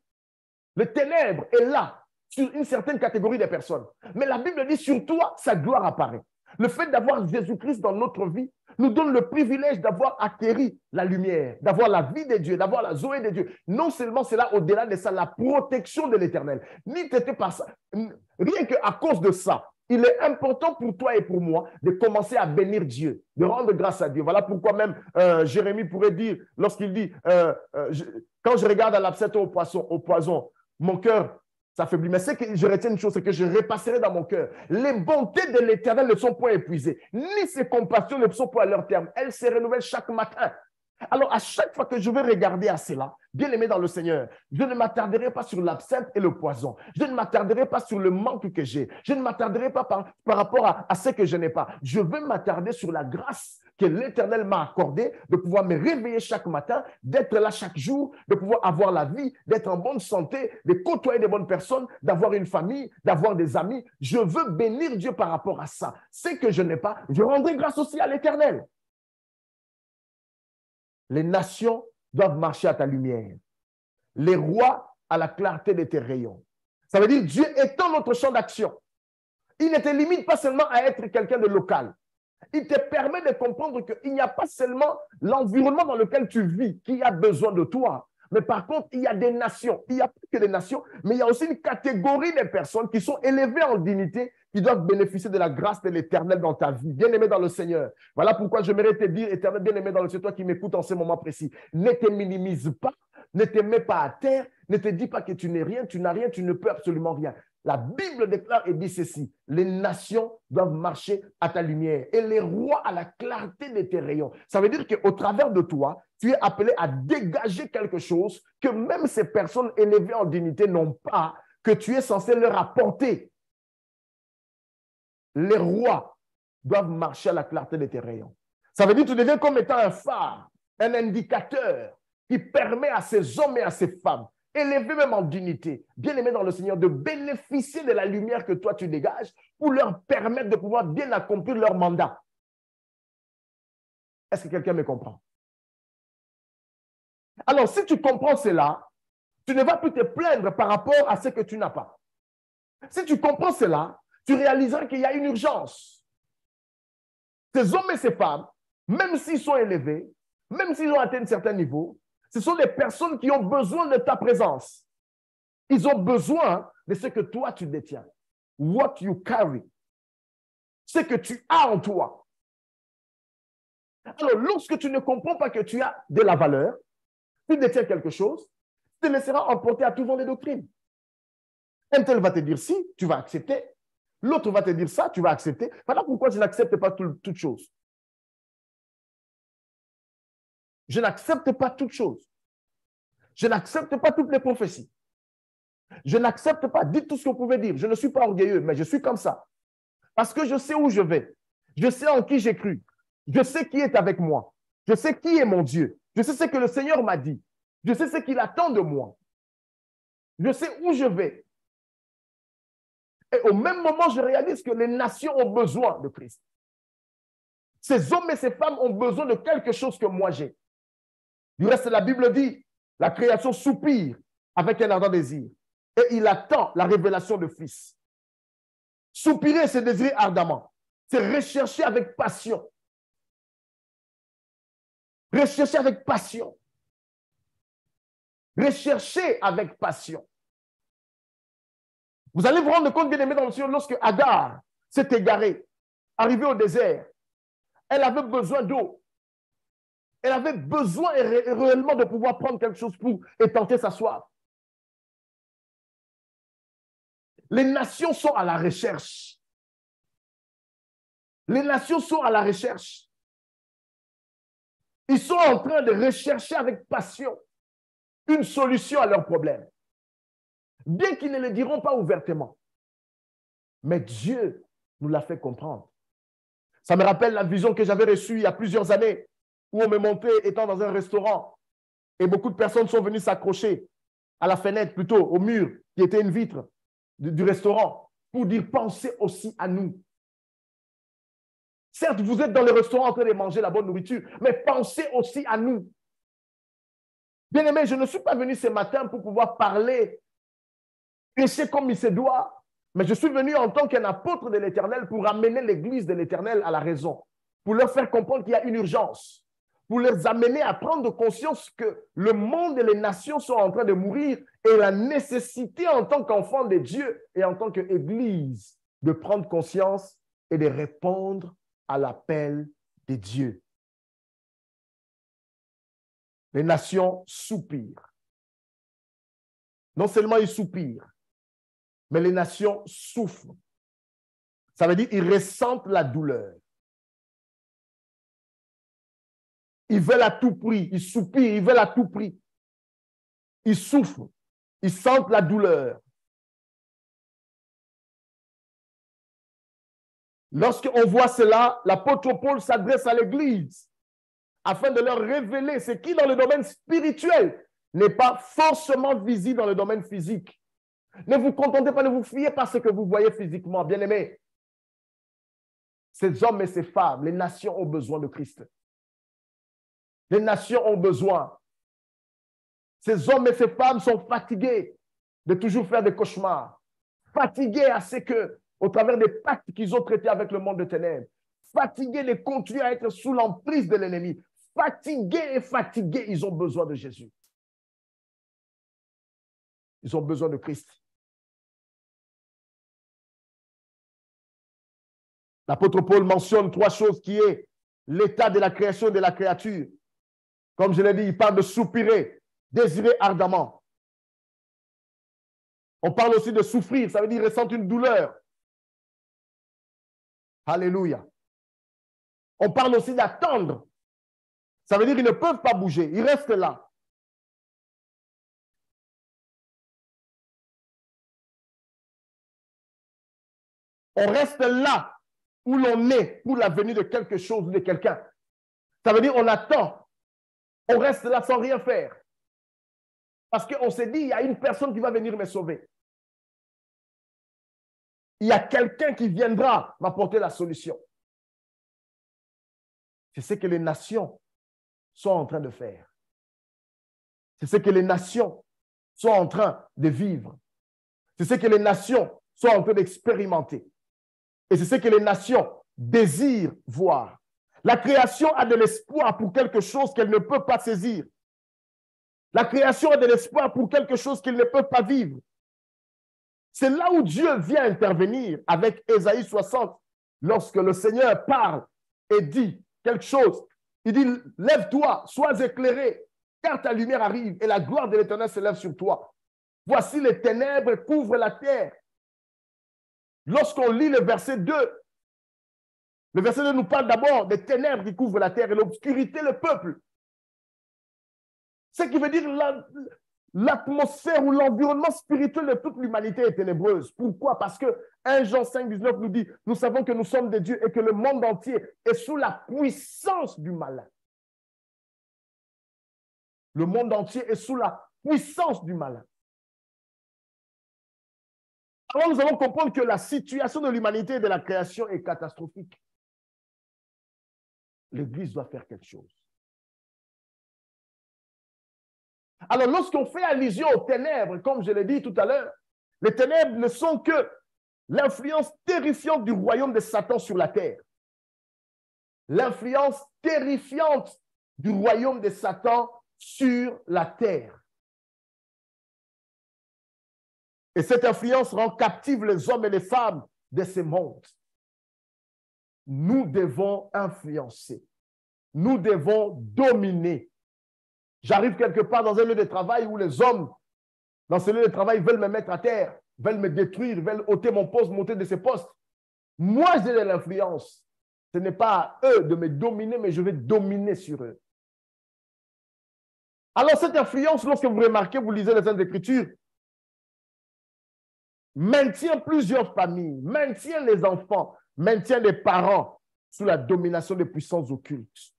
Le ténèbre est là sur une certaine catégorie de personnes. Mais la Bible dit sur toi, sa gloire apparaît. Le fait d'avoir Jésus-Christ dans notre vie nous donne le privilège d'avoir acquéri la lumière, d'avoir la vie de Dieu, d'avoir la Zoé de Dieu. Non seulement c'est là, au-delà de ça, la protection de l'Éternel. Ni t'étais pas ça. Rien qu'à cause de ça, il est important pour toi et pour moi de commencer à bénir Dieu, de rendre grâce à Dieu. Voilà pourquoi même Jérémie pourrait dire, lorsqu'il dit, quand je regarde à l'absinthe au poison, mon cœur s'affaiblit. Mais c'est que je retiens une chose, c'est que je repasserai dans mon cœur. Les bontés de l'Éternel ne sont point épuisées, ni ses compassions ne sont point à leur terme. Elles se renouvellent chaque matin. Alors, à chaque fois que je vais regarder à cela, bien aimé dans le Seigneur, je ne m'attarderai pas sur l'absinthe et le poison. Je ne m'attarderai pas sur le manque que j'ai. Je ne m'attarderai pas par rapport à ce que je n'ai pas. Je veux m'attarder sur la grâce que l'Éternel m'a accordée de pouvoir me réveiller chaque matin, d'être là chaque jour, de pouvoir avoir la vie, d'être en bonne santé, de côtoyer des bonnes personnes, d'avoir une famille, d'avoir des amis. Je veux bénir Dieu par rapport à ça. Ce que je n'ai pas, je rendrai grâce aussi à l'Éternel. Les nations doivent marcher à ta lumière. Les rois à la clarté de tes rayons. Ça veut dire Dieu étend notre champ d'action. Il ne te limite pas seulement à être quelqu'un de local. Il te permet de comprendre qu'il n'y a pas seulement l'environnement dans lequel tu vis qui a besoin de toi. Mais par contre, il y a des nations. Il n'y a pas que des nations, mais il y a aussi une catégorie de personnes qui sont élevées en dignité, qui doivent bénéficier de la grâce de l'Éternel dans ta vie. Bien-aimé dans le Seigneur. Voilà pourquoi j'aimerais te dire, Éternel, bien-aimé dans le Seigneur, toi qui m'écoutes en ce moment précis, ne te minimise pas, ne te mets pas à terre, ne te dis pas que tu n'es rien, tu n'as rien, tu ne peux absolument rien. La Bible déclare et dit ceci, les nations doivent marcher à ta lumière et les rois à la clarté de tes rayons. Ça veut dire qu'au travers de toi, tu es appelé à dégager quelque chose que même ces personnes élevées en dignité n'ont pas, que tu es censé leur apporter. Les rois doivent marcher à la clarté de tes rayons. Ça veut dire que tu deviens comme étant un phare, un indicateur qui permet à ces hommes et à ces femmes élevés même en dignité, bien aimés dans le Seigneur, de bénéficier de la lumière que toi tu dégages pour leur permettre de pouvoir bien accomplir leur mandat. Est-ce que quelqu'un me comprend? Alors, si tu comprends cela, tu ne vas plus te plaindre par rapport à ce que tu n'as pas. Si tu comprends cela, tu réaliseras qu'il y a une urgence. Ces hommes et ces femmes, même s'ils sont élevés, même s'ils ont atteint un certain niveau, ce sont des personnes qui ont besoin de ta présence. Ils ont besoin de ce que toi tu détiens. What you carry. Ce que tu as en toi. Alors, lorsque tu ne comprends pas que tu as de la valeur, tu détiens quelque chose, tu te laisseras emporter à tout vent des doctrines. Un tel va te dire si, tu vas accepter. L'autre va te dire ça, tu vas accepter. Voilà pourquoi je n'accepte pas toutes choses. Je n'accepte pas toutes choses. Je n'accepte pas toutes les prophéties. Je n'accepte pas, dites tout ce que vous pouvez dire. Je ne suis pas orgueilleux, mais je suis comme ça. Parce que je sais où je vais. Je sais en qui j'ai cru. Je sais qui est avec moi. Je sais qui est mon Dieu. Je sais ce que le Seigneur m'a dit. Je sais ce qu'il attend de moi. Je sais où je vais. Et au même moment, je réalise que les nations ont besoin de Christ. Ces hommes et ces femmes ont besoin de quelque chose que moi j'ai. Du reste, la Bible dit, la création soupire avec un ardent désir. Et il attend la révélation de Fils. Soupirer, c'est désirer ardemment. C'est rechercher avec passion. Rechercher avec passion. Rechercher avec passion. Vous allez vous rendre compte, bien aimé dans le Seigneur, lorsque Agar s'est égarée, arrivée au désert, elle avait besoin d'eau. Elle avait besoin réellement de pouvoir prendre quelque chose pour étancher sa soif. Les nations sont à la recherche. Les nations sont à la recherche. Ils sont en train de rechercher avec passion une solution à leurs problèmes. Bien qu'ils ne le diront pas ouvertement. Mais Dieu nous l'a fait comprendre. Ça me rappelle la vision que j'avais reçue il y a plusieurs années, où on me montrait étant dans un restaurant et beaucoup de personnes sont venues s'accrocher à la fenêtre, plutôt au mur, qui était une vitre du restaurant, pour dire pensez aussi à nous. Certes, vous êtes dans le restaurant en train de manger la bonne nourriture, mais pensez aussi à nous. Bien-aimés, je ne suis pas venu ce matin pour pouvoir parler, prêcher comme il se doit, mais je suis venu en tant qu'un apôtre de l'Éternel pour amener l'Église de l'Éternel à la raison, pour leur faire comprendre qu'il y a une urgence, pour les amener à prendre conscience que le monde et les nations sont en train de mourir et la nécessité en tant qu'enfant de Dieu et en tant qu'Église de prendre conscience et de répondre à l'appel de Dieu. Les nations soupirent. Non seulement ils soupirent, mais les nations souffrent. Ça veut dire qu'ils ressentent la douleur. Ils veulent à tout prix, ils soupirent, ils veulent à tout prix. Ils souffrent, ils sentent la douleur. Lorsqu'on voit cela, l'apôtre Paul s'adresse à l'Église afin de leur révéler ce qui, dans le domaine spirituel, n'est pas forcément visible dans le domaine physique. Ne vous contentez pas, ne vous fiez pas à ce que vous voyez physiquement, bien-aimés. Ces hommes et ces femmes, les nations ont besoin de Christ. Les nations ont besoin. Ces hommes et ces femmes sont fatigués de toujours faire des cauchemars. Fatigués à ce que, au travers des pactes qu'ils ont traités avec le monde de ténèbres, fatigués de continuer à être sous l'emprise de l'ennemi. Fatigués et fatigués, ils ont besoin de Jésus. Ils ont besoin de Christ. L'apôtre Paul mentionne 3 choses qui est l'état de la création et de la créature. Comme je l'ai dit, il parle de soupirer, désirer ardemment. On parle aussi de souffrir, ça veut dire ressentir une douleur. Alléluia. On parle aussi d'attendre. Ça veut dire qu'ils ne peuvent pas bouger, ils restent là. On reste là où l'on est pour la venue de quelque chose ou de quelqu'un. Ça veut dire on attend. On reste là sans rien faire. Parce qu'on s'est dit, il y a une personne qui va venir me sauver. Il y a quelqu'un qui viendra m'apporter la solution. C'est ce que les nations sont en train de faire. C'est ce que les nations sont en train de vivre. C'est ce que les nations sont en train d'expérimenter. Et c'est ce que les nations désirent voir. La création a de l'espoir pour quelque chose qu'elle ne peut pas saisir. La création a de l'espoir pour quelque chose qu'elle ne peut pas vivre. C'est là où Dieu vient intervenir avec Ésaïe 60, lorsque le Seigneur parle et dit quelque chose. Il dit, lève-toi, sois éclairé, car ta lumière arrive et la gloire de l'Éternel se lève sur toi. Voici les ténèbres couvrent la terre. Lorsqu'on lit le verset 2, le verset 2 nous parle d'abord des ténèbres qui couvrent la terre et l'obscurité le peuple. Ce qui veut dire l'atmosphère ou l'environnement spirituel de toute l'humanité est ténébreuse. Pourquoi? Parce que 1 Jean 5, 19 nous dit, nous savons que nous sommes des dieux et que le monde entier est sous la puissance du malin. Le monde entier est sous la puissance du malin. Alors nous allons comprendre que la situation de l'humanité et de la création est catastrophique. L'Église doit faire quelque chose. Alors, lorsqu'on fait allusion aux ténèbres, comme je l'ai dit tout à l'heure, les ténèbres ne sont que l'influence terrifiante du royaume de Satan sur la terre. L'influence terrifiante du royaume de Satan sur la terre. Et cette influence rend captive les hommes et les femmes de ce monde. Nous devons influencer. Nous devons dominer. J'arrive quelque part dans un lieu de travail où les hommes, dans ce lieu de travail, veulent me mettre à terre, veulent me détruire, veulent ôter mon poste, monter de ces postes. Moi, j'ai de l'influence. Ce n'est pas à eux de me dominer, mais je vais dominer sur eux. Alors, cette influence, lorsque vous remarquez, vous lisez les Saintes Écritures, maintient plusieurs familles, maintient les enfants, maintient les parents sous la domination des puissances occultes.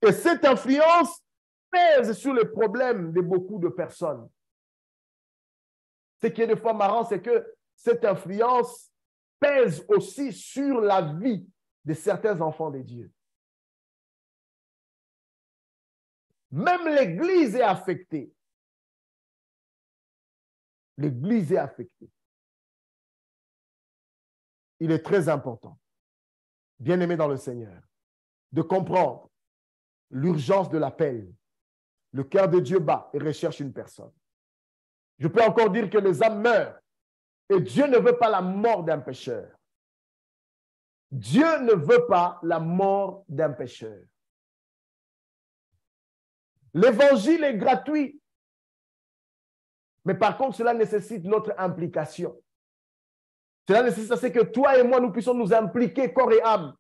Et cette influence pèse sur les problèmes de beaucoup de personnes. Ce qui est des fois marrant, c'est que cette influence pèse aussi sur la vie de certains enfants de Dieu. Même l'Église est affectée. L'Église est affectée. Il est très important, bien-aimé dans le Seigneur, de comprendre l'urgence de l'appel. Le cœur de Dieu bat et recherche une personne. Je peux encore dire que les âmes meurent et Dieu ne veut pas la mort d'un pécheur. Dieu ne veut pas la mort d'un pécheur. L'évangile est gratuit. Mais par contre, cela nécessite notre implication. Cela nécessite que toi et moi, nous puissions nous impliquer corps et âme.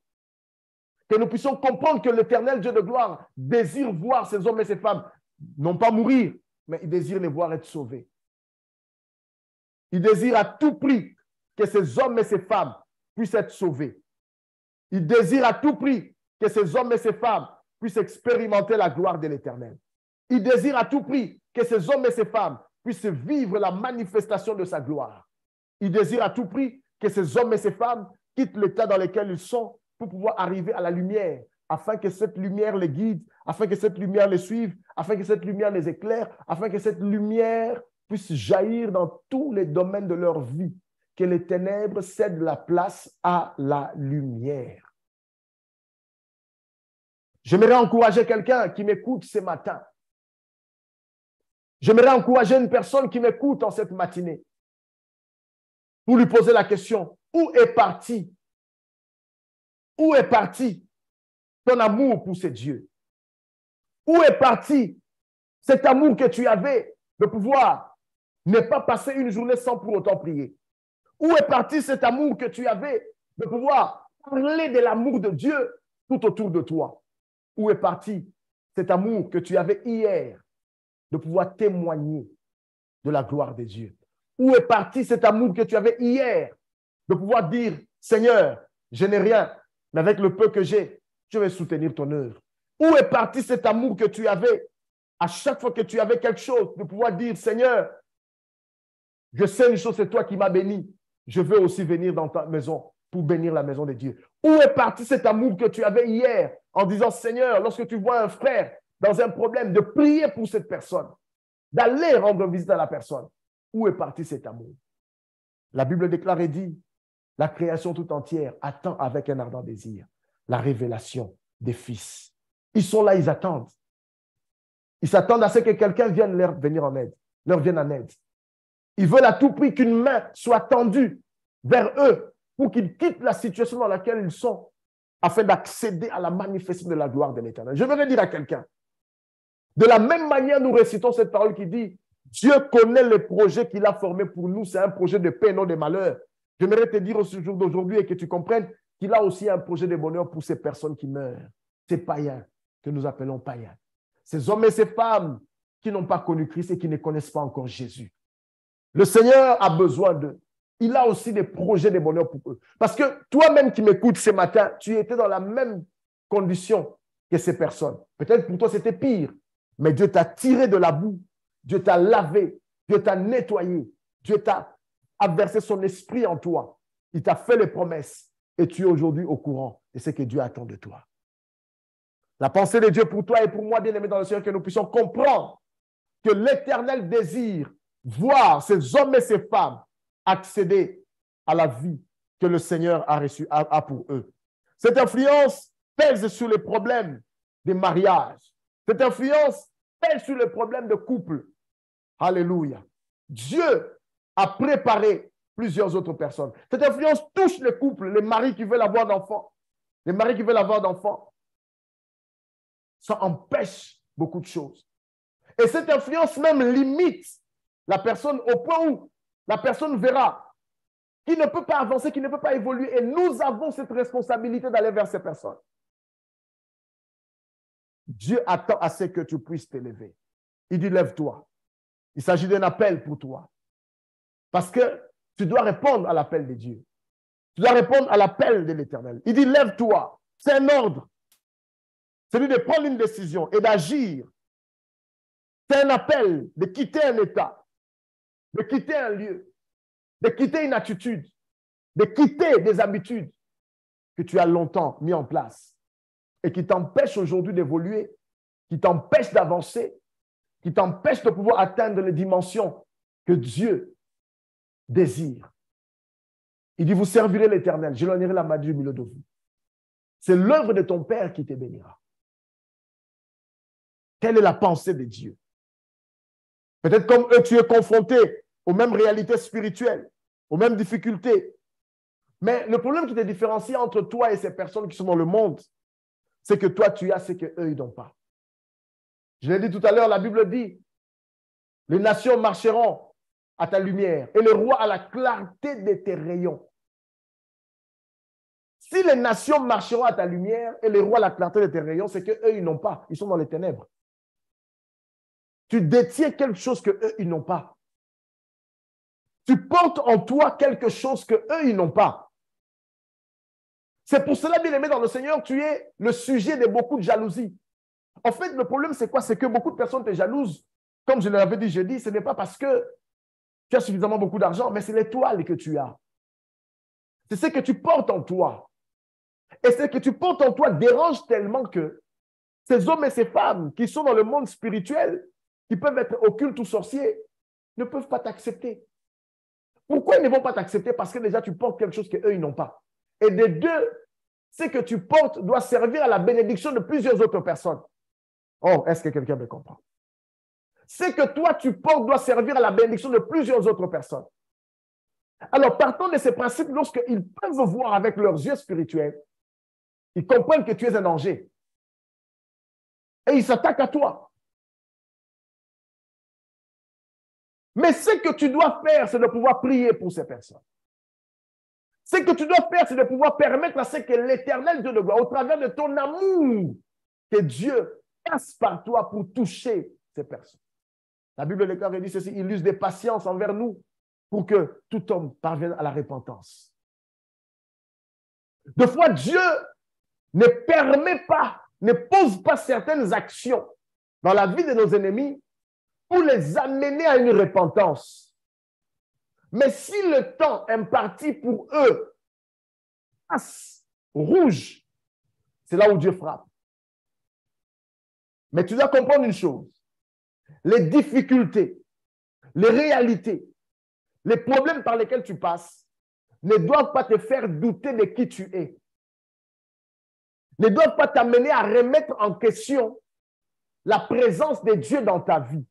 Que nous puissions comprendre que l'Éternel Dieu de gloire désire voir ces hommes et ces femmes, non pas mourir, mais il désire les voir être sauvés. Il désire à tout prix que ces hommes et ces femmes puissent être sauvés. Il désire à tout prix que ces hommes et ces femmes puissent expérimenter la gloire de l'Éternel. Il désire à tout prix que ces hommes et ces femmes puissent vivre la manifestation de sa gloire. Il désire à tout prix que ces hommes et ces femmes quittent l'état dans lequel ils sont pour pouvoir arriver à la lumière, afin que cette lumière les guide, afin que cette lumière les suive, afin que cette lumière les éclaire, afin que cette lumière puisse jaillir dans tous les domaines de leur vie, que les ténèbres cèdent la place à la lumière. J'aimerais encourager quelqu'un qui m'écoute ce matin. J'aimerais encourager une personne qui m'écoute en cette matinée pour lui poser la question, où est parti ton amour pour ce Dieu? Où est parti cet amour que tu avais de pouvoir ne pas passer une journée sans pour autant prier? Où est parti cet amour que tu avais de pouvoir parler de l'amour de Dieu tout autour de toi? Où est parti cet amour que tu avais hier de pouvoir témoigner de la gloire de Dieu? Où est parti cet amour que tu avais hier de pouvoir dire, Seigneur, je n'ai rien, mais avec le peu que j'ai, je vais soutenir ton œuvre? Où est parti cet amour que tu avais à chaque fois que tu avais quelque chose, de pouvoir dire, Seigneur, je sais une chose, c'est toi qui m'as béni. Je veux aussi venir dans ta maison pour bénir la maison de Dieu. Où est parti cet amour que tu avais hier en disant, Seigneur, lorsque tu vois un frère dans un problème, de prier pour cette personne, d'aller rendre visite à la personne? Où est parti cet amour? La Bible déclare et dit, la création tout entière attend avec un ardent désir la révélation des fils. Ils sont là, ils attendent. Ils s'attendent à ce que quelqu'un vienne leur venir en aide, leur vienne en aide. Ils veulent à tout prix qu'une main soit tendue vers eux pour qu'ils quittent la situation dans laquelle ils sont afin d'accéder à la manifestation de la gloire de l'Éternel. Je voudrais dire à quelqu'un, de la même manière, nous récitons cette parole qui dit, Dieu connaît les projets qu'il a formés pour nous, c'est un projet de paix, non de malheur. J'aimerais te dire au jour d'aujourd'hui et que tu comprennes qu'il a aussi un projet de bonheur pour ces personnes qui meurent, ces païens que nous appelons païens. Ces hommes et ces femmes qui n'ont pas connu Christ et qui ne connaissent pas encore Jésus. Le Seigneur a besoin d'eux. Il a aussi des projets de bonheur pour eux. Parce que toi-même qui m'écoutes ce matin, tu étais dans la même condition que ces personnes. Peut-être pour toi, c'était pire. Mais Dieu t'a tiré de la boue. Dieu t'a lavé. Dieu t'a nettoyé. Dieu t'a versé son esprit en toi. Il t'a fait les promesses. Et tu es aujourd'hui au courant de ce que Dieu attend de toi. La pensée de Dieu pour toi et pour moi, bien-aimés dans le Seigneur, que nous puissions comprendre que l'Éternel désire voir ces hommes et ces femmes accéder à la vie que le Seigneur a pour eux. Cette influence pèse sur les problèmes des mariages. Cette influence pèse sur les problèmes de couple. Alléluia. Dieu a préparé plusieurs autres personnes. Cette influence touche les couples, les maris qui veulent avoir d'enfants. Les maris qui veulent avoir d'enfants. Ça empêche beaucoup de choses. Et cette influence même limite la personne au point où la personne verra qu'il ne peut pas avancer, qu'il ne peut pas évoluer. Et nous avons cette responsabilité d'aller vers ces personnes. Dieu attend à ce que tu puisses t'élever. Il dit, lève-toi. Il s'agit d'un appel pour toi. Parce que tu dois répondre à l'appel de Dieu. Tu dois répondre à l'appel de l'Éternel. Il dit, lève-toi. C'est un ordre. C'est lui de prendre une décision et d'agir. C'est un appel de quitter un état, de quitter un lieu, de quitter une attitude de quitter des habitudes que tu as longtemps mis en place et qui t'empêchent aujourd'hui d'évoluer, qui t'empêchent d'avancer, qui t'empêchent de pouvoir atteindre les dimensions que Dieu désire. Il dit, vous servirez l'Éternel, j'éloignerai la maladie du milieu de vous. C'est l'œuvre de ton Père qui te bénira. Quelle est la pensée de Dieu? Peut-être comme eux, tu es confronté aux mêmes réalités spirituelles, aux mêmes difficultés. Mais le problème qui te différencie entre toi et ces personnes qui sont dans le monde, c'est que toi, tu as ce qu'eux, ils n'ont pas. Je l'ai dit tout à l'heure, la Bible dit, les nations marcheront à ta lumière et le roi à la clarté de tes rayons. Si les nations marcheront à ta lumière et les rois à la clarté de tes rayons, c'est qu'eux, ils n'ont pas. Ils sont dans les ténèbres. Tu détiens quelque chose qu'eux, ils n'ont pas. Tu portes en toi quelque chose qu'eux, ils n'ont pas. C'est pour cela, bien aimé dans le Seigneur, tu es le sujet de beaucoup de jalousie. En fait, le problème, c'est quoi? C'est que beaucoup de personnes te jalousent. Comme je l'avais dit jeudi, ce n'est pas parce que tu as suffisamment beaucoup d'argent, mais c'est l'étoile que tu as. C'est ce que tu portes en toi. Et ce que tu portes en toi dérange tellement que ces hommes et ces femmes qui sont dans le monde spirituel, qui peuvent être occultes ou sorciers, ne peuvent pas t'accepter. Pourquoi ils ne vont pas t'accepter? Parce que déjà, tu portes quelque chose qu'eux, ils n'ont pas. Et des deux, ce que tu portes doit servir à la bénédiction de plusieurs autres personnes. Oh, est-ce que quelqu'un me comprend? Ce que toi, tu portes doit servir à la bénédiction de plusieurs autres personnes. Alors, partant de ces principes, lorsqu'ils peuvent voir avec leurs yeux spirituels, ils comprennent que tu es un danger. Et ils s'attaquent à toi. Mais ce que tu dois faire, c'est de pouvoir prier pour ces personnes. Ce que tu dois faire, c'est de pouvoir permettre à ce que l'Éternel Dieu de gloire, au travers de ton amour, que Dieu passe par toi pour toucher ces personnes. La Bible déclare et dit ceci, il use des patiences envers nous pour que tout homme parvienne à la repentance. Des fois, Dieu ne permet pas, ne pose pas certaines actions dans la vie de nos ennemis pour les amener à une repentance. Mais si le temps imparti pour eux passe rouge, c'est là où Dieu frappe. Mais tu dois comprendre une chose. Les difficultés, les réalités, les problèmes par lesquels tu passes ne doivent pas te faire douter de qui tu es. Ne doivent pas t'amener à remettre en question la présence de Dieu dans ta vie.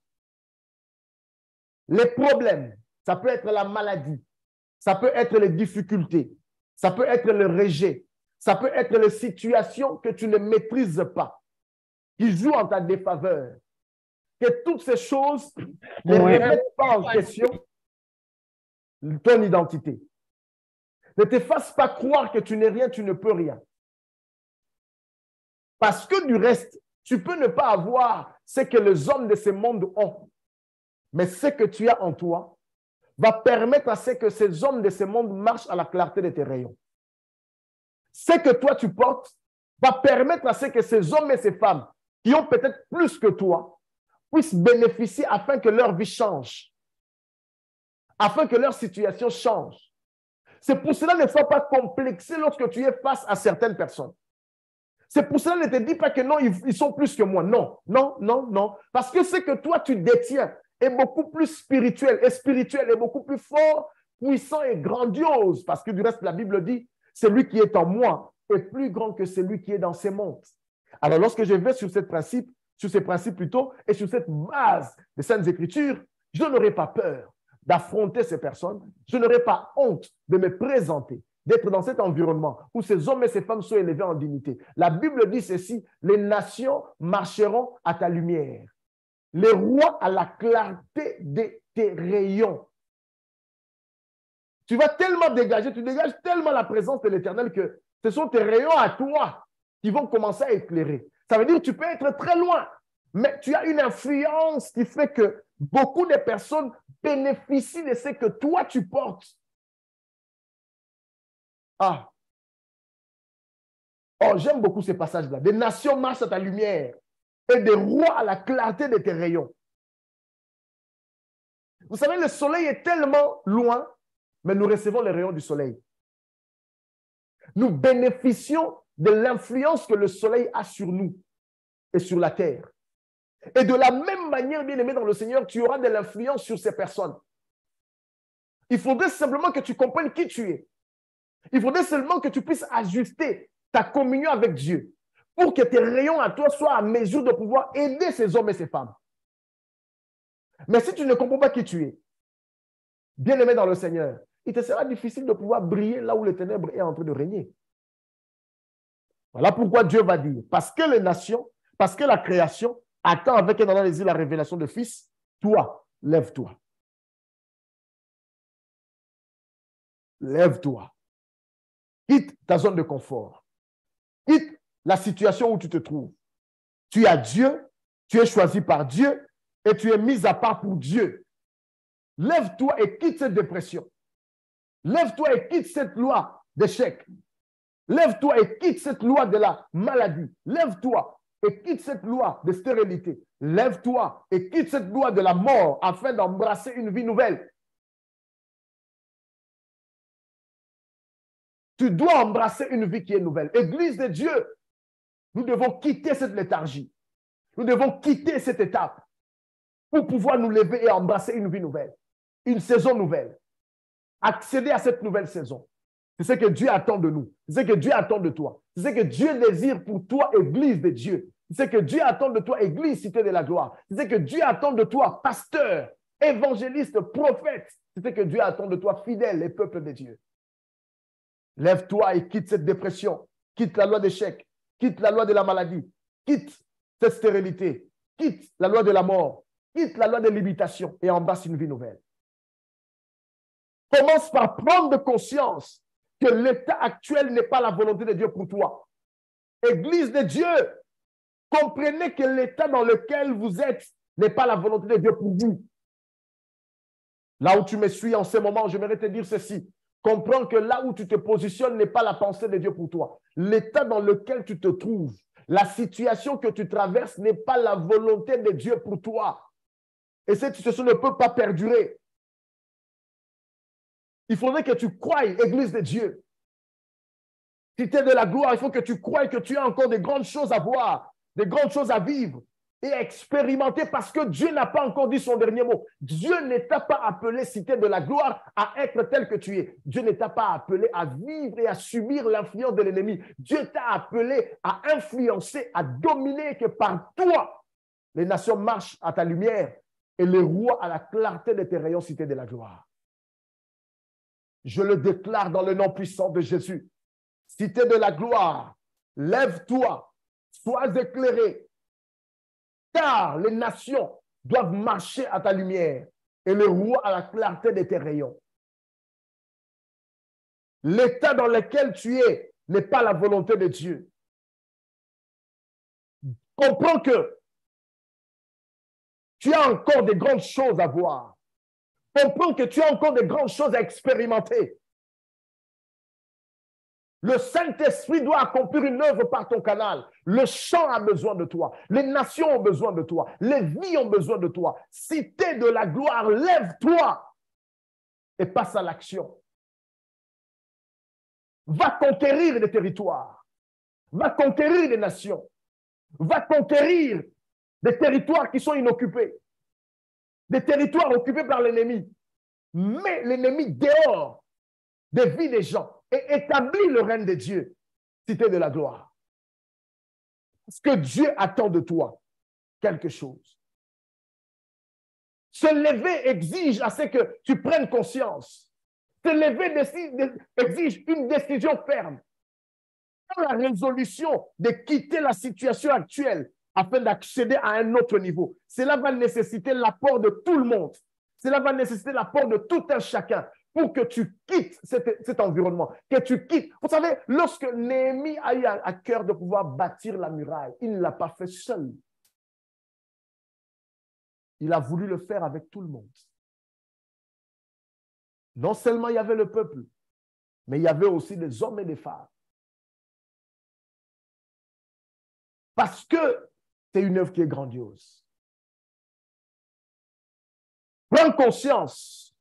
Les problèmes, ça peut être la maladie, ça peut être les difficultés, ça peut être le rejet, ça peut être les situations que tu ne maîtrises pas, qui jouent en ta défaveur. Que toutes ces choses ne remettent pas en question ton identité. Ne te fasse pas croire que tu n'es rien, tu ne peux rien. Parce que du reste, tu peux ne pas avoir ce que les hommes de ce monde ont. Mais ce que tu as en toi va permettre à ce que ces hommes de ce monde marchent à la clarté de tes rayons. Ce que toi tu portes va permettre à ce que ces hommes et ces femmes qui ont peut-être plus que toi puissent bénéficier afin que leur vie change, afin que leur situation change. C'est pour cela ne sois pas complexé lorsque tu es face à certaines personnes. C'est pour cela ne te dis pas que non, ils sont plus que moi. Non, non, non, non. Parce que ce que toi tu détiens est beaucoup plus spirituel et beaucoup plus fort, puissant et grandiose. Parce que du reste, la Bible dit, celui qui est en moi est plus grand que celui qui est dans ces mondes. Alors lorsque je vais sur ces principes plutôt, et sur cette base des Saintes Écritures, je n'aurai pas peur d'affronter ces personnes, je n'aurai pas honte de me présenter, d'être dans cet environnement où ces hommes et ces femmes sont élevés en dignité. La Bible dit ceci, les nations marcheront à ta lumière, les rois à la clarté de tes rayons. Tu vas tellement dégager, tu dégages tellement la présence de l'Éternel que ce sont tes rayons à toi qui vont commencer à éclairer. Ça veut dire que tu peux être très loin, mais tu as une influence qui fait que beaucoup de personnes bénéficient de ce que toi tu portes. Ah. Oh, j'aime beaucoup ces passages-là. Des nations marchent à ta lumière et des rois à la clarté de tes rayons. Vous savez, le soleil est tellement loin, mais nous recevons les rayons du soleil. Nous bénéficions de l'influence que le soleil a sur nous et sur la terre. Et de la même manière, bien-aimé dans le Seigneur, tu auras de l'influence sur ces personnes. Il faudrait simplement que tu comprennes qui tu es. Il faudrait seulement que tu puisses ajuster ta communion avec Dieu pour que tes rayons à toi soient à mesure de pouvoir aider ces hommes et ces femmes. Mais si tu ne comprends pas qui tu es, bien-aimé dans le Seigneur, il te sera difficile de pouvoir briller là où les ténèbres est en train de régner. Voilà pourquoi Dieu va dire, parce que les nations, parce que la création attend avec un ardent désir la révélation de Fils, toi, lève-toi. Lève-toi. Quitte ta zone de confort. Quitte la situation où tu te trouves. Tu as Dieu, tu es choisi par Dieu et tu es mis à part pour Dieu. Lève-toi et quitte cette dépression. Lève-toi et quitte cette loi d'échec. Lève-toi et quitte cette loi de la maladie. Lève-toi et quitte cette loi de stérilité. Lève-toi et quitte cette loi de la mort afin d'embrasser une vie nouvelle. Tu dois embrasser une vie qui est nouvelle. Église de Dieu, nous devons quitter cette léthargie. Nous devons quitter cette étape pour pouvoir nous lever et embrasser une vie nouvelle, une saison nouvelle. Accéder à cette nouvelle saison. C'est ce que Dieu attend de nous. C'est ce que Dieu attend de toi. C'est ce que Dieu désire pour toi, Église de Dieu. C'est ce que Dieu attend de toi, Église, Cité de la Gloire. C'est ce que Dieu attend de toi, pasteur, évangéliste, prophète. C'est ce que Dieu attend de toi, fidèle et peuple de Dieu. Lève-toi et quitte cette dépression. Quitte la loi d'échec. Quitte la loi de la maladie. Quitte cette stérilité. Quitte la loi de la mort. Quitte la loi de l'imitation et embrasse une vie nouvelle. Commence par prendre conscience que l'état actuel n'est pas la volonté de Dieu pour toi. Église de Dieu, comprenez que l'état dans lequel vous êtes n'est pas la volonté de Dieu pour vous. Là où tu me suis en ce moment, j'aimerais te dire ceci. Comprends que là où tu te positionnes n'est pas la pensée de Dieu pour toi. L'état dans lequel tu te trouves, la situation que tu traverses n'est pas la volonté de Dieu pour toi. Et cette situation ne peut pas perdurer. Il faudrait que tu croies, Église de Dieu. Cité de la gloire, il faut que tu croies que tu as encore des grandes choses à voir, des grandes choses à vivre et à expérimenter parce que Dieu n'a pas encore dit son dernier mot. Dieu ne t'a pas appelé, Cité de la gloire, à être tel que tu es. Dieu ne t'a pas appelé à vivre et à subir l'influence de l'ennemi. Dieu t'a appelé à influencer, à dominer, que par toi, les nations marchent à ta lumière et les rois à la clarté de tes rayons, Cité de la gloire. Je le déclare dans le nom puissant de Jésus. Cité de la gloire, lève-toi, sois éclairé, car les nations doivent marcher à ta lumière et les rois à la clarté de tes rayons. L'état dans lequel tu es n'est pas la volonté de Dieu. Comprends que tu as encore de grandes choses à voir. Comprends que tu as encore de grandes choses à expérimenter. Le Saint-Esprit doit accomplir une œuvre par ton canal. Le champ a besoin de toi. Les nations ont besoin de toi. Les vies ont besoin de toi. Cité de la gloire, lève-toi et passe à l'action. Va conquérir des territoires. Va conquérir des nations. Va conquérir des territoires qui sont inoccupés. Des territoires occupés par l'ennemi. Mets l'ennemi dehors des vies des gens et établis le règne de Dieu, Cité de la gloire. Parce que Dieu attend de toi quelque chose. Se lever exige à ce que tu prennes conscience. Se lever exige une décision ferme. La résolution de quitter la situation actuelle afin d'accéder à un autre niveau. Cela va nécessiter l'apport de tout le monde. Cela va nécessiter l'apport de tout un chacun pour que tu quittes cet environnement, que tu quittes. Vous savez, lorsque Néhémie a eu à cœur de pouvoir bâtir la muraille, il ne l'a pas fait seul. Il a voulu le faire avec tout le monde. Non seulement il y avait le peuple, mais il y avait aussi des hommes et des femmes. Parce que c'est une œuvre qui est grandiose. Prends conscience.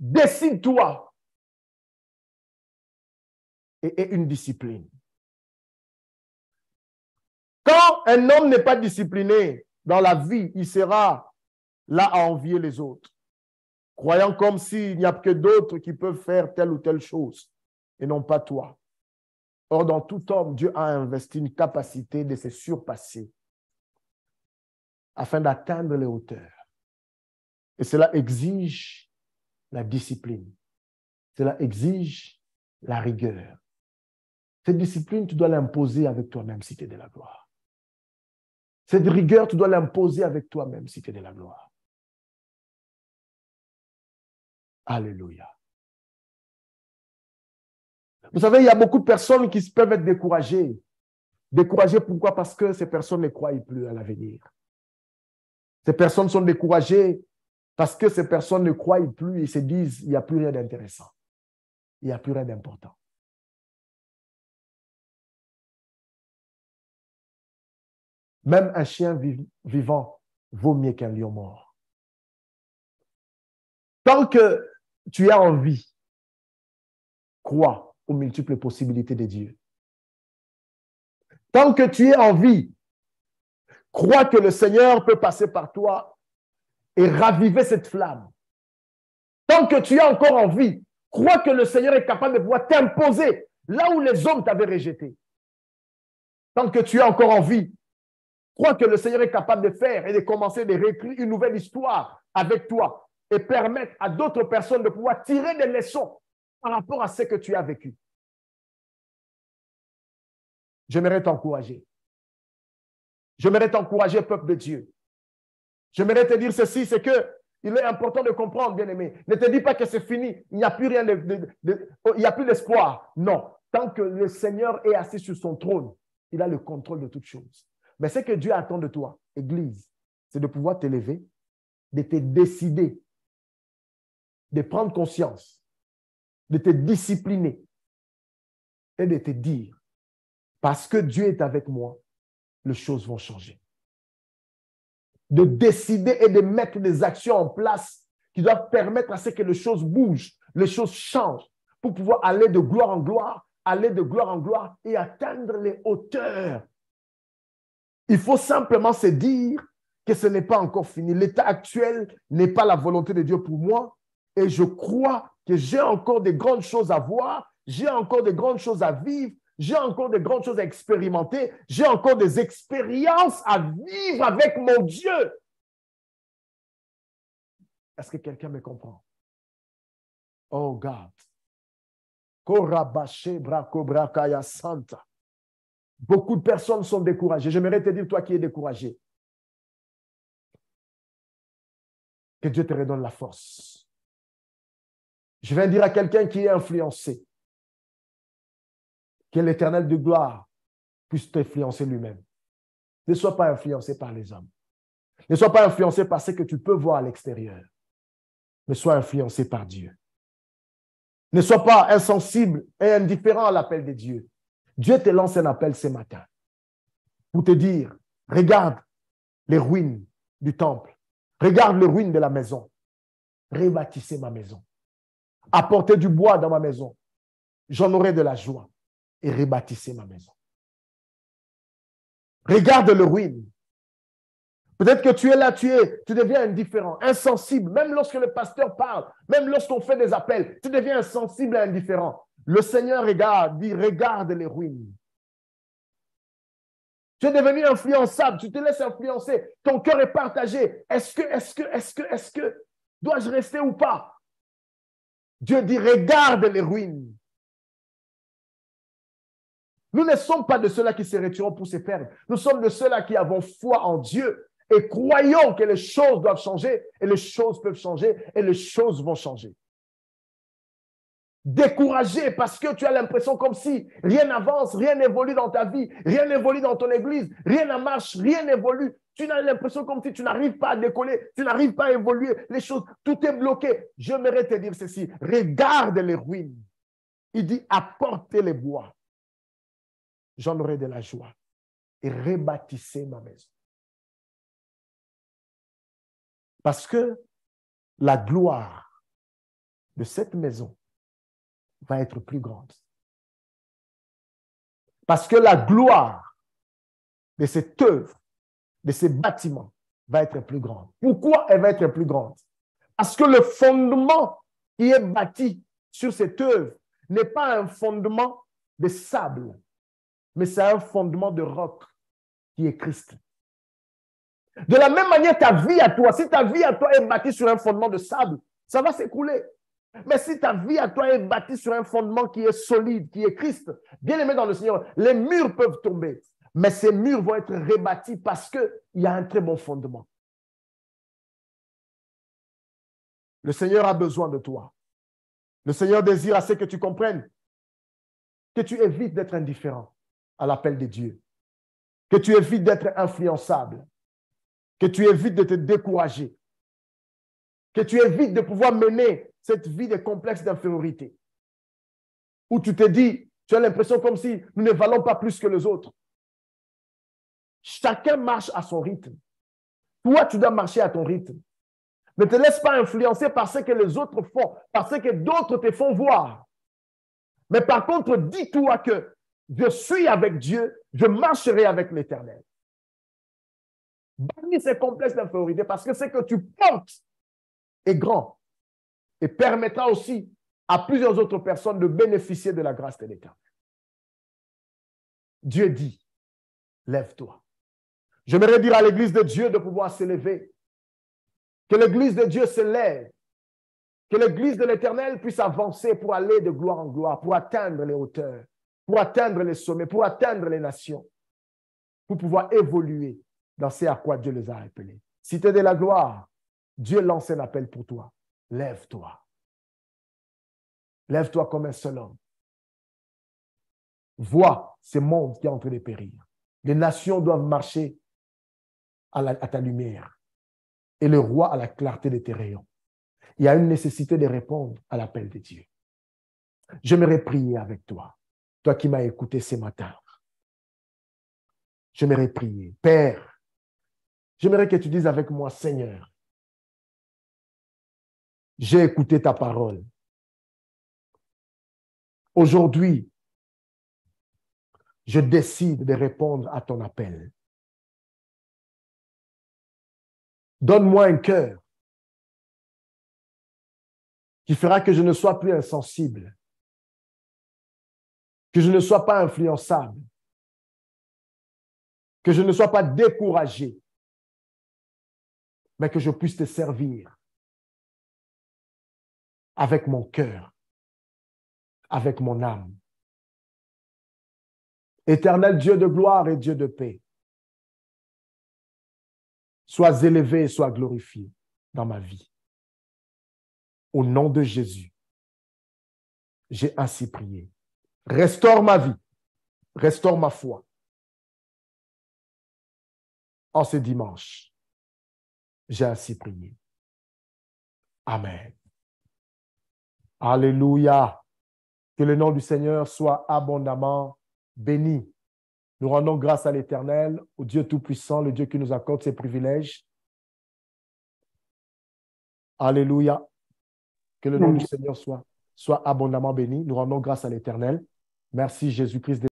Décide-toi et une discipline. Quand un homme n'est pas discipliné dans la vie, il sera là à envier les autres, croyant comme s'il n'y a que d'autres qui peuvent faire telle ou telle chose et non pas toi. Or, dans tout homme, Dieu a investi une capacité de se surpasser afin d'atteindre les hauteurs. Et cela exige la discipline. Cela exige la rigueur. Cette discipline, tu dois l'imposer avec toi-même si tu es de la gloire. Cette rigueur, tu dois l'imposer avec toi-même si tu es de la gloire. Alléluia. Vous savez, il y a beaucoup de personnes qui peuvent être découragées. Découragées pourquoi? Parce que ces personnes ne croient plus à l'avenir. Ces personnes sont découragées parce que ces personnes ne croient plus et se disent, il n'y a plus rien d'intéressant. Il n'y a plus rien d'important. Même un chien vivant vaut mieux qu'un lion mort. Tant que tu as envie, crois aux multiples possibilités de Dieu. Tant que tu es en vie, crois que le Seigneur peut passer par toi et raviver cette flamme. Tant que tu es encore en vie, crois que le Seigneur est capable de pouvoir t'imposer là où les hommes t'avaient rejeté. Tant que tu es encore en vie, crois que le Seigneur est capable de faire et de commencer de réécrire une nouvelle histoire avec toi et permettre à d'autres personnes de pouvoir tirer des leçons par rapport à ce que tu as vécu. J'aimerais t'encourager. J'aimerais t'encourager, peuple de Dieu. J'aimerais te dire ceci, c'est que il est important de comprendre, bien-aimé. Ne te dis pas que c'est fini, il n'y a plus rien, il n'y a plus d'espoir. Non, tant que le Seigneur est assis sur son trône, il a le contrôle de toutes choses. Mais ce que Dieu attend de toi, Église, c'est de pouvoir t'élever, de te décider, de prendre conscience, de te discipliner et de te dire, parce que Dieu est avec moi, les choses vont changer. De décider et de mettre des actions en place qui doivent permettre à ce que les choses bougent, les choses changent, pour pouvoir aller de gloire en gloire, aller de gloire en gloire et atteindre les hauteurs. Il faut simplement se dire que ce n'est pas encore fini. L'état actuel n'est pas la volonté de Dieu pour moi et je crois que j'ai encore de grandes choses à voir, j'ai encore de grandes choses à vivre, j'ai encore de grandes choses à expérimenter, j'ai encore des expériences à vivre avec mon Dieu. Est-ce que quelqu'un me comprend? Oh God. Beaucoup de personnes sont découragées. J'aimerais te dire, toi qui es découragé, que Dieu te redonne la force. Je viens dire à quelqu'un qui est influencé, que l'Éternel de gloire puisse t'influencer lui-même. Ne sois pas influencé par les hommes. Ne sois pas influencé par ce que tu peux voir à l'extérieur. Mais sois influencé par Dieu. Ne sois pas insensible et indifférent à l'appel de Dieu. Dieu te lance un appel ce matin pour te dire, regarde les ruines du temple. Regarde les ruines de la maison. Rebâtissez ma maison. Apportez du bois dans ma maison. J'en aurai de la joie. Et rebâtissez ma maison. Regarde les ruines. Peut-être que tu es là, tu deviens indifférent, insensible. Même lorsque le pasteur parle, même lorsqu'on fait des appels, tu deviens insensible et indifférent. Le Seigneur dit, regarde les ruines. Tu es devenu influençable, tu te laisses influencer. Ton cœur est partagé. Est-ce que, dois-je rester ou pas? Dieu dit, regarde les ruines. Nous ne sommes pas de ceux-là qui se retirent pour se perdre. Nous sommes de ceux-là qui avons foi en Dieu et croyons que les choses doivent changer et les choses peuvent changer et les choses vont changer. Découragé parce que tu as l'impression comme si rien n'avance, rien n'évolue dans ta vie, rien n'évolue dans ton église, rien ne marche, rien n'évolue. Tu as l'impression comme si tu n'arrives pas à décoller, tu n'arrives pas à évoluer, les choses, tout est bloqué. J'aimerais te dire ceci, regarde les ruines. Il dit, apportez les bois. J'en aurai de la joie et rebâtissez ma maison. Parce que la gloire de cette maison va être plus grande. Parce que la gloire de cette œuvre, de ces bâtiments, va être plus grande. Pourquoi elle va être plus grande? Parce que le fondement qui est bâti sur cette œuvre n'est pas un fondement de sable, mais c'est un fondement de roc qui est Christ. De la même manière, ta vie à toi, si ta vie à toi est bâtie sur un fondement de sable, ça va s'écrouler. Mais si ta vie à toi est bâtie sur un fondement qui est solide, qui est Christ, bien aimé dans le Seigneur, les murs peuvent tomber, mais ces murs vont être rebâtis parce qu'il y a un très bon fondement. Le Seigneur a besoin de toi. Le Seigneur désire à ce que tu comprennes que tu évites d'être indifférent à l'appel de Dieu, que tu évites d'être influençable, que tu évites de te décourager, que tu évites de pouvoir mener cette vie de complexe d'infériorité, où tu te dis, tu as l'impression comme si nous ne valons pas plus que les autres. Chacun marche à son rythme. Toi, tu dois marcher à ton rythme. Ne te laisse pas influencer par ce que les autres font, par ce que d'autres te font voir. Mais par contre, dis-toi que je suis avec Dieu, je marcherai avec l'Éternel. Bannis ces complexes d'infériorité parce que ce que tu portes est grand et permettra aussi à plusieurs autres personnes de bénéficier de la grâce de l'Éternel. Dieu dit, lève-toi. J'aimerais dire à l'Église de Dieu de pouvoir s'élever. Que l'Église de Dieu se lève. Que l'Église de l'Éternel puisse avancer pour aller de gloire en gloire, pour atteindre les hauteurs, pour atteindre les sommets, pour atteindre les nations, pour pouvoir évoluer dans ce à quoi Dieu les a appelés. Cité de la gloire, Dieu lance un appel pour toi. Lève-toi. Lève-toi comme un seul homme. Vois ce monde qui est en train de périr. Les nations doivent marcher à ta lumière et le roi à la clarté de tes rayons. Il y a une nécessité de répondre à l'appel de Dieu. J'aimerais prier avec toi, toi qui m'as écouté ce matin. J'aimerais prier. Père, j'aimerais que tu dises avec moi, Seigneur, j'ai écouté ta parole. Aujourd'hui, je décide de répondre à ton appel. Donne-moi un cœur qui fera que je ne sois plus insensible, que je ne sois pas influençable, que je ne sois pas découragé, mais que je puisse te servir avec mon cœur, avec mon âme. Éternel Dieu de gloire et Dieu de paix, sois élevé et sois glorifié dans ma vie. Au nom de Jésus, j'ai ainsi prié. Restaure ma vie, restaure ma foi. En ce dimanche, j'ai ainsi prié. Amen. Alléluia. Que le nom du Seigneur soit abondamment béni. Nous rendons grâce à l'Éternel, au Dieu Tout-Puissant, le Dieu qui nous accorde ses privilèges. Alléluia. Que le nom du Seigneur soit abondamment béni. Nous rendons grâce à l'Éternel. Merci Jésus-Christ.